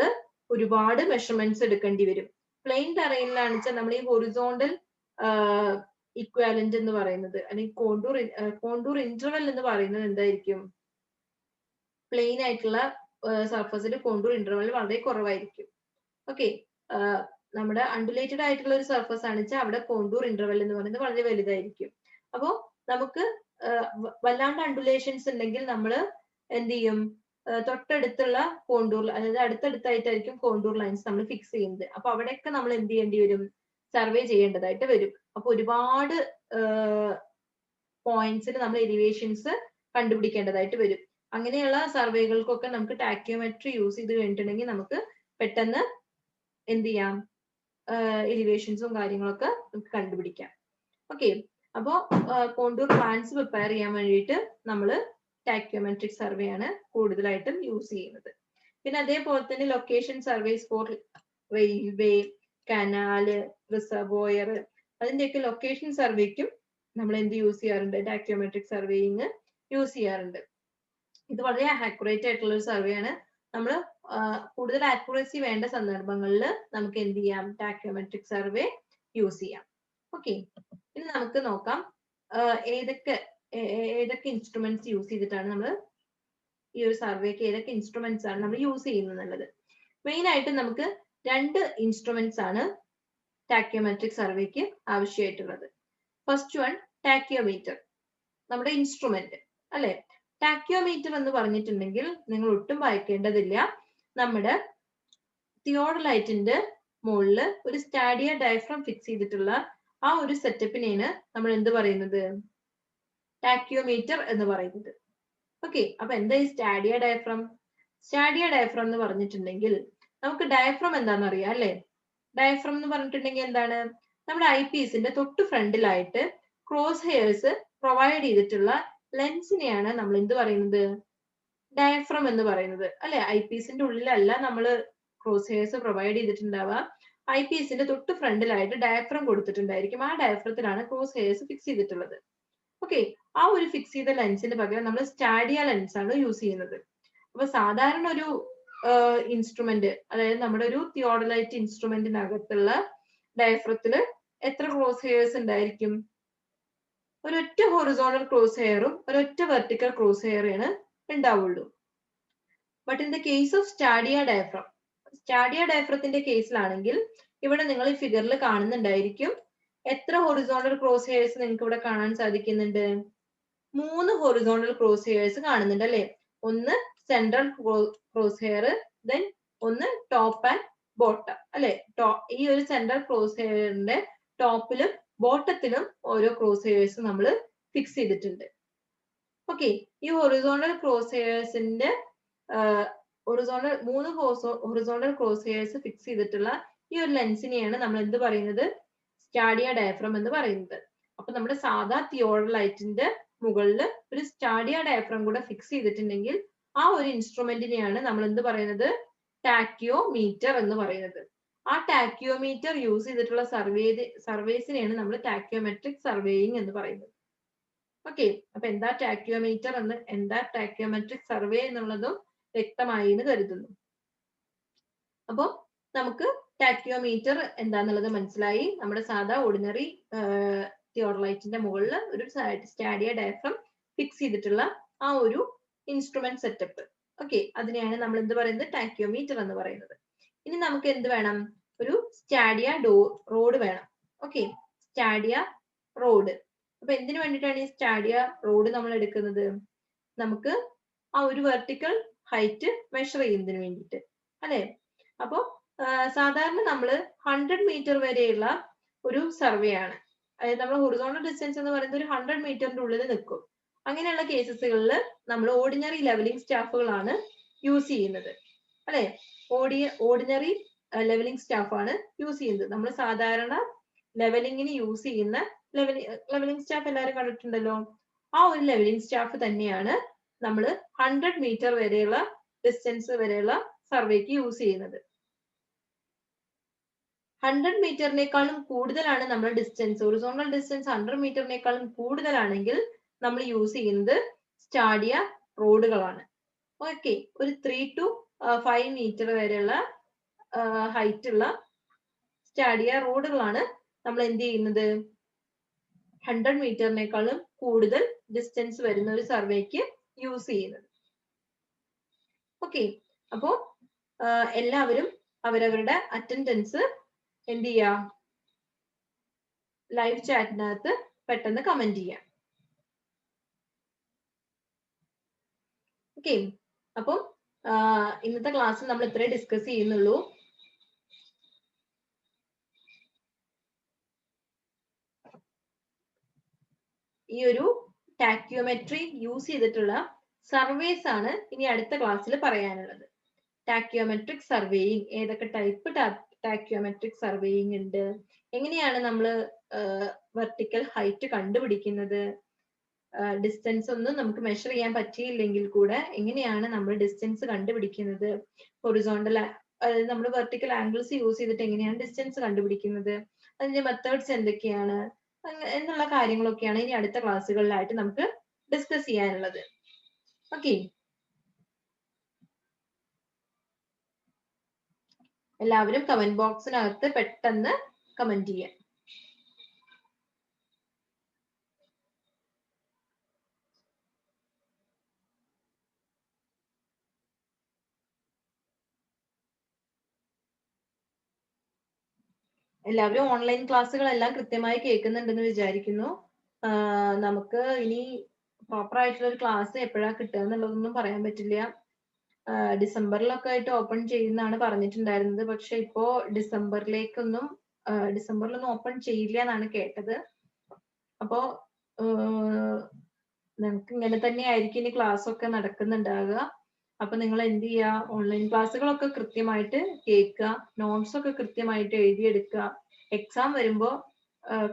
ഒരുപാട് മെഷർമെന്റ്സ് എടുക്കേണ്ടി വരും. പ്ലെയിൻ ടെറൈനിലാണെന്ന് വെച്ചാൽ നമ്മൾ ഈ ഹൊറിസോണ്ടൽ ഇക്വാലന്റ് എന്ന് പറയുന്നത് അല്ലെങ്കിൽ കോണ്ടൂർ ഇന്റർവെൽ എന്ന് പറയുന്നത് എന്തായിരിക്കും? പ്ലെയിൻ ആയിട്ടുള്ള സർഫസിൽ കോണ്ടൂർ ഇന്റർവെൽ വളരെ കുറവായിരിക്കും. ഓക്കെ, നമ്മുടെ അണ്ടുലേറ്റഡ് ആയിട്ടുള്ള ഒരു സർഫസ് ആണ് വെച്ചാൽ അവിടെ കോണ്ടൂർ ഇന്റർവെൽ എന്ന് പറയുന്നത് വളരെ വലുതായിരിക്കും. അപ്പോ നമുക്ക് വല്ലാണ്ട് അണ്ടുലേഷൻസ് ഉണ്ടെങ്കിൽ നമ്മൾ എന്ത് ചെയ്യും? തൊട്ടടുത്തുള്ള കോണ്ടൂർ, അതായത് അടുത്തടുത്തായിട്ടായിരിക്കും കോണ്ടൂർ ലൈൻസ് നമ്മൾ ഫിക്സ് ചെയ്യുന്നത്. അപ്പൊ അവിടെയൊക്കെ നമ്മൾ എന്ത് ചെയ്യേണ്ടി വരും? സർവേ ചെയ്യേണ്ടതായിട്ട് വരും. അപ്പൊ ഒരുപാട് പോയിന്റ്സിൽ നമ്മൾ എലിവേഷൻസ് കണ്ടുപിടിക്കേണ്ടതായിട്ട് വരും. അങ്ങനെയുള്ള സർവേകൾക്കൊക്കെ നമുക്ക് ടാക്യോമെട്രി യൂസ് ചെയ്ത് കഴിഞ്ഞിട്ടുണ്ടെങ്കിൽ നമുക്ക് പെട്ടെന്ന് എന്ത് ചെയ്യാം? എലിവേഷൻസും കാര്യങ്ങളൊക്കെ നമുക്ക് കണ്ടുപിടിക്കാം. ഓക്കെ, അപ്പോ കോണ്ടൂർ പ്ലാൻസ് പ്രിപ്പയർ ചെയ്യാൻ വേണ്ടിയിട്ട് നമ്മൾ ടാക്യോമെട്രിക് സർവേ ആണ് കൂടുതലായിട്ടും യൂസ് ചെയ്യുന്നത്. പിന്നെ അതേപോലെ തന്നെ location surveys four railway, canal, reservoir, അതിന്റെയൊക്കെ ലൊക്കേഷൻ സർവേക്കും നമ്മൾ എന്ത് യൂസ് ചെയ്യാറുണ്ട്? ടാക്യോമെട്രിക് സർവേയിങ് യൂസ് ചെയ്യാറുണ്ട്. ഇത് വളരെ ആക്യുറേറ്റ് ആയിട്ടുള്ള ഒരു സർവേ ആണ്. നമ്മൾ കൂടുതൽ ആക്യുറസി വേണ്ട സന്ദർഭങ്ങളിൽ നമുക്ക് എന്ത് ചെയ്യാം? ടാക്യോമെട്രിക് സർവേ യൂസ് ചെയ്യാം. ഓക്കെ, ഇനി നമുക്ക് നോക്കാം ഏതൊക്കെ ഇൻസ്ട്രുമെന്റ്സ് യൂസ് ചെയ്തിട്ടാണ് നമ്മൾ ഈ ഒരു സർവേക്ക് ഏതൊക്കെ ഇൻസ്ട്രുമെന്റ്സ് ആണ് നമ്മൾ യൂസ് ചെയ്യുന്നത് എന്നുള്ളത്. മെയിൻ ആയിട്ട് നമുക്ക് 2 ഇൻസ്ട്രുമെന്റ്സ് ആണ് ടാക്യോമെട്രിക് സർവേക്ക് ആവശ്യമായിട്ടുള്ളത്. ഫസ്റ്റ് വൺ ടാക്യോമീറ്റർ, നമ്മുടെ ഇൻസ്ട്രുമെന്റ് അല്ലെ. ടാക്യോമീറ്റർ എന്ന് പറഞ്ഞിട്ടുണ്ടെങ്കിൽ നിങ്ങൾ ഒട്ടും ഭയക്കേണ്ടതില്ല. നമ്മുടെ തിയോഡലൈറ്റിന്റെ മുകളിൽ ഒരു സ്റ്റാഡിയ ഡയഫ്രം ഫിക്സ് ചെയ്തിട്ടുള്ള ആ ഒരു സെറ്റപ്പിനെയാണ് നമ്മൾ എന്ത് പറയുന്നത്? ടാക്യോമീറ്റർ എന്ന് പറയുന്നത്. ഓക്കെ, അപ്പൊ എന്താ ഈ സ്റ്റാഡിയ ഡയഫ്രം? സ്റ്റാഡിയ ഡയഫ്രം എന്ന് പറഞ്ഞിട്ടുണ്ടെങ്കിൽ നമുക്ക് ഡയഫ്രം എന്താണെന്ന് അറിയാം അല്ലെ. ഡയഫ്രം എന്ന് പറഞ്ഞിട്ടുണ്ടെങ്കിൽ എന്താണ്? നമ്മുടെ ഐ പീസിന്റെ തൊട്ട് ഫ്രണ്ടിലായിട്ട് ക്രോസ് ഹെയർസ് പ്രൊവൈഡ് ചെയ്തിട്ടുള്ള ലെൻസിനെയാണ് നമ്മൾ എന്ത് പറയുന്നത്? ഡയഫ്രം എന്ന് പറയുന്നത് അല്ലെ. ഐ പീസിന്റെ ഉള്ളിലല്ല നമ്മൾ ക്രോസ് ഹെയർസ് പ്രൊവൈഡ് ചെയ്തിട്ടുണ്ടാവുക. ഐ പീസിന്റെ തൊട്ട് ഫ്രണ്ടിലായിട്ട് ഡയഫ്രം കൊടുത്തിട്ടുണ്ടായിരിക്കും. ആ ഡയഫ്രത്തിലാണ് ക്രോസ് ഹെയർസ് ഫിക്സ് ചെയ്തിട്ടുള്ളത്. ഓക്കെ, ആ ഒരു ഫിക്സ് ചെയ്ത ലെൻസിന് പകരം നമ്മൾ സ്റ്റാഡിയ ലെൻസ് ആണ് യൂസ് ചെയ്യുന്നത്. അപ്പൊ സാധാരണ ഒരു ഇൻസ്ട്രുമെന്റ്, അതായത് നമ്മുടെ ഒരു തിയോഡലൈറ്റ് ഇൻസ്ട്രുമെന്റിനകത്തുള്ള ഡയഫ്രത്തിൽ എത്ര ക്രോസ് ഹെയർസ് ഉണ്ടായിരിക്കും? ഒരൊറ്റ ഹൊറിസോണ്ടൽ ക്രോസ് ഹെയറും ഒരൊറ്റ വെർട്ടിക്കൽ ക്രോസ് ഹെയറാണ് ഉണ്ടാവുള്ളൂ. But in the case of stadia ഡയഫ്രത്തിന്റെ കേസിലാണെങ്കിൽ ഇവിടെ നിങ്ങൾ ഈ ഫിഗറിൽ കാണുന്നുണ്ടായിരിക്കും എത്ര ഹൊറിസോണ്ടൽ ക്രോസ് ഹെയർസ് നിങ്ങൾക്ക് ഇവിടെ കാണാൻ സാധിക്കുന്നുണ്ട്? 3 ഹൊറിസോണ്ടൽ ക്രോസ് ഹെയർസ് കാണുന്നുണ്ട് അല്ലെ. ഒന്ന് സെൻട്രൽ ക്രോസ് ഹെയർ, ദെൻ ഒന്ന് ടോപ്പ് ആൻഡ് ബോട്ടം അല്ലെ. ഈ ഒരു സെൻട്രൽ ക്രോസ് ഹെയറിന്റെ ടോപ്പിലും ബോട്ടത്തിലും ഓരോ ക്രോസ് ഹെയർസ് നമ്മൾ ഫിക്സ് ചെയ്തിട്ടുണ്ട്. ഓക്കെ, ഈ ഹൊറിസോണ്ടൽ ക്രോസ് ഹെയർസിന്റെ 3 ഹൊറിസോണ്ടൽ ക്രോസ് ഹെയർസ് ഫിക്സ് ചെയ്തിട്ടുള്ള ഈ ഒരു ലെൻസിനെയാണ് നമ്മൾ എന്ത് പറയുന്നത്? സ്റ്റാഡിയ ഡയഫ്രം എന്ന് പറയുന്നത്. അപ്പൊ നമ്മുടെ സാധാ തിയോഡലൈറ്റിന്റെ മുകളിൽ ഒരു സ്റ്റാഡിയ ഡയഫ്രം കൂടെ ഫിക്സ് ചെയ്തിട്ടുണ്ടെങ്കിൽ ആ ഒരു ഇൻസ്ട്രുമെന്റിനെയാണ് നമ്മൾ എന്ത് പറയുന്നത്? ടാക്യോമീറ്റർ എന്ന് പറയുന്നത്. ആ ടാക്യോമീറ്റർ യൂസ് ചെയ്തിട്ടുള്ള സർവേസിനെയാണ് നമ്മൾ ടാക്യോമെട്രിക് സർവേയിങ് എന്ന് പറയുന്നത്. ഓക്കെ, അപ്പൊ എന്താ ടാക്യോമീറ്റർ എന്ന്, എന്താ ടാക്യോമെട്രിക് സർവേ എന്നുള്ളതും വ്യക്തമായി എന്ന് കരുതുന്നു. അപ്പൊ നമുക്ക് ടാക്യോമീറ്റർ എന്താന്നുള്ളത് മനസ്സിലായി. നമ്മുടെ സാധാ ഓർഡിനറി തിയോഡലൈറ്റിന്റെ മുകളിൽ ഒരു സ്റ്റാഡിയ ഡയഫ്രം ഫിക്സ് ചെയ്തിട്ടുള്ള ആ ഒരു ഇൻസ്ട്രുമെന്റ് സെറ്റപ്പ്. ഓക്കെ, അതിനെയാണ് നമ്മൾ എന്ത് പറയുന്നത്? ടാക്യോമീറ്റർ എന്ന് പറയുന്നത്. ഇനി നമുക്ക് എന്ത് വേണം? ഒരു സ്റ്റാഡിയ റോഡ് വേണം. Okay, stadia rod. അപ്പൊ എന്തിനു വേണ്ടിയിട്ടാണ് ഈ സ്റ്റാഡിയ റോഡ് നമ്മൾ എടുക്കുന്നത്? നമുക്ക് ആ ഒരു വെർട്ടിക്കൽ ഹൈറ്റ് മെഷർ ചെയ്യുന്നതിന് വേണ്ടിയിട്ട് അല്ലെ. അപ്പൊ സാധാരണ നമ്മൾ 100 മീറ്റർ വരെയുള്ള ഒരു സർവേ ആണ്. അതായത് നമ്മൾ ഹൊറിസോണ്ടൽ ഡിസ്റ്റൻസ് എന്ന് പറയുന്നത് ഒരു 100 മീറ്ററിന്റെ ഉള്ളിൽ നിൽക്കും. അങ്ങനെയുള്ള കേസസുകളിൽ നമ്മൾ ഓർഡിനറി ലെവലിംഗ് സ്റ്റാഫുകളാണ് യൂസ് ചെയ്യുന്നത് അല്ലെ. ഓർഡിനറി ലെവലിംഗ് സ്റ്റാഫാണ് യൂസ് ചെയ്യുന്നത്. നമ്മൾ സാധാരണ ലെവലിംഗിന് യൂസ് ചെയ്യുന്ന ലെവലിംഗ് സ്റ്റാഫ് എല്ലാവരും കണ്ടിട്ടുണ്ടല്ലോ. ആ ഒരു ലെവലിംഗ് സ്റ്റാഫ് തന്നെയാണ് നമ്മൾ 100 മീറ്റർ വരെയുള്ള ഡിസ്റ്റൻസ് വരെയുള്ള സർവേക്ക് യൂസ് ചെയ്യുന്നത്. 100 മീറ്ററിനേക്കാളും കൂടുതലാണ് നമ്മൾ ഡിസ്റ്റൻസ്, ഹൊറിസോണ്ടൽ ഡിസ്റ്റൻസ് 100 മീറ്ററിനേക്കാളും കൂടുതലാണെങ്കിൽ നമ്മൾ യൂസ് ചെയ്യുന്നത് സ്റ്റാഡിയ റോഡുകളാണ്. ഓക്കെ, ഒരു 3 to 5 മീറ്റർ വരെയുള്ള ഹൈറ്റ് ഉള്ള സ്റ്റാഡിയ റോഡുകളാണ് നമ്മൾ എന്ത് ചെയ്യുന്നത് 100 മീറ്ററിനേക്കാളും കൂടുതൽ ഡിസ്റ്റൻസ് വരുന്ന ഒരു സർവേക്ക് യൂസ് ചെയ്യുന്നത്. ഓക്കെ, അപ്പോ എല്ലാവരും അവരവരുടെ അറ്റൻഡൻസ് എന്ത് ചെയ്യാം, ലൈവ് ചാറ്റിനകത്ത് പെട്ടെന്ന് കമന്റ് ചെയ്യാം. ഓക്കെ, അപ്പം ഇന്നത്തെ ക്ലാസ്സിൽ നമ്മൾ ഇത്രേ ഡിസ്കസ് ചെയ്യുന്നുള്ളൂ. ഈ ഒരു ടാക്യോമെട്രി യൂസ് ചെയ്തിട്ടുള്ള സർവേസ് ആണ് ഇനി അടുത്ത ക്ലാസ്സിൽ പറയാനുള്ളത്. ടാക്യോമെട്രിക് സർവേയിങ്, ഏതൊക്കെ ടൈപ്പ് ടാക്യോമെട്രിക് സർവേയിങ് ഉണ്ട്, എങ്ങനെയാണ് നമ്മൾ വെർട്ടിക്കൽ ഹൈറ്റ് കണ്ടുപിടിക്കുന്നത്, ഡിസ്റ്റൻസ് ഒന്നും നമുക്ക് മെഷർ ചെയ്യാൻ പറ്റിയില്ലെങ്കിൽ കൂടെ എങ്ങനെയാണ് നമ്മൾ ഡിസ്റ്റൻസ് കണ്ടുപിടിക്കുന്നത്, ഹൊറിസോണ്ടൽ അതായത് നമ്മൾ വെർട്ടിക്കൽ ആംഗിൾസ് യൂസ് ചെയ്തിട്ട് എങ്ങനെയാണ് ഡിസ്റ്റൻസ് കണ്ടുപിടിക്കുന്നത്, അതിന്റെ മെത്തേഡ്സ് എന്തൊക്കെയാണ് എന്നുള്ള കാര്യങ്ങളൊക്കെയാണ് ഇനി അടുത്ത ക്ലാസ്സുകളിലായിട്ട് നമുക്ക് ഡിസ്കസ് ചെയ്യാനുള്ളത്. ഓക്കെ, എല്ലാവരും കമന്റ് ബോക്സിനകത്ത് പെട്ടെന്ന് കമന്റ് ചെയ്യാം. എല്ലാവരും ഓൺലൈൻ ക്ലാസ്സുകളെല്ലാം കൃത്യമായി കേൾക്കുന്നുണ്ടെന്ന് വിചാരിക്കുന്നു. നമുക്ക് ഇനി പ്രോപ്പർ ആയിട്ടുള്ള ഒരു ക്ലാസ് എപ്പോഴാണ് കിട്ടുക എന്നുള്ളതൊന്നും പറയാൻ പറ്റില്ല. ഡിസംബറിലൊക്കെ ആയിട്ട് ഓപ്പൺ ചെയ്യുന്നതാണ് പറഞ്ഞിട്ടുണ്ടായിരുന്നത്. പക്ഷെ ഇപ്പോ ഡിസംബറിലൊന്നും ഓപ്പൺ ചെയ്യില്ല എന്നാണ് കേട്ടത്. അപ്പോ നമുക്ക് ഇങ്ങനെ തന്നെ ആയിരിക്കും ഇനി ക്ലാസ് ഒക്കെ നടക്കുന്നുണ്ടാവുക. അപ്പൊ നിങ്ങൾ എന്ത് ചെയ്യുക, ഓൺലൈൻ ക്ലാസ്സുകളൊക്കെ കൃത്യമായിട്ട് കേൾക്കുക, നോട്ട്സ് ഒക്കെ കൃത്യമായിട്ട് എഴുതിയെടുക്കുക. എക്സാം വരുമ്പോ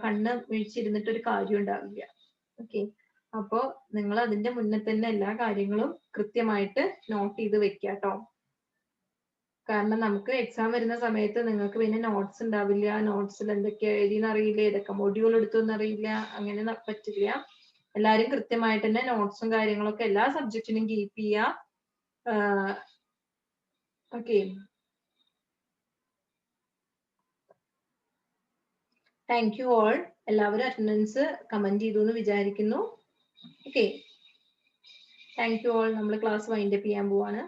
കണ്ണ് വീഴ്ചയിരുന്നിട്ട് ഒരു കാര്യം ഉണ്ടാവില്ല. ഓക്കെ, അപ്പോ നിങ്ങൾ അതിന്റെ മുന്നേ തന്നെ എല്ലാ കാര്യങ്ങളും കൃത്യമായിട്ട് നോട്ട് ചെയ്ത് വെക്കുക കേട്ടോ. കാരണം നമുക്ക് എക്സാം വരുന്ന സമയത്ത് നിങ്ങൾക്ക് പിന്നെ നോട്ട്സ് ഉണ്ടാവില്ല, നോട്ട്സിൽ എന്തൊക്കെയാ എഴുതിയെന്ന് അറിയില്ല, ഏതൊക്കെ മൊഡ്യൂൾ എടുത്തെന്ന് അറിയില്ല, അങ്ങനെ പറ്റില്ല. എല്ലാവരും കൃത്യമായിട്ട് തന്നെ നോട്ട്സും കാര്യങ്ങളൊക്കെ എല്ലാ സബ്ജക്റ്റിനും കീപ്പ് ചെയ്യുക. Okay, thank you all. എല്ലാവരും അറ്റൻഡൻസ് കമന്റ് ചെയ്തു എന്ന് വിചാരിക്കുന്നു. Okay, thank you all. നമ്മൾ ക്ലാസ് വൈൻഡ് അപ്പ് ചെയ്യാൻ പോവാണ്.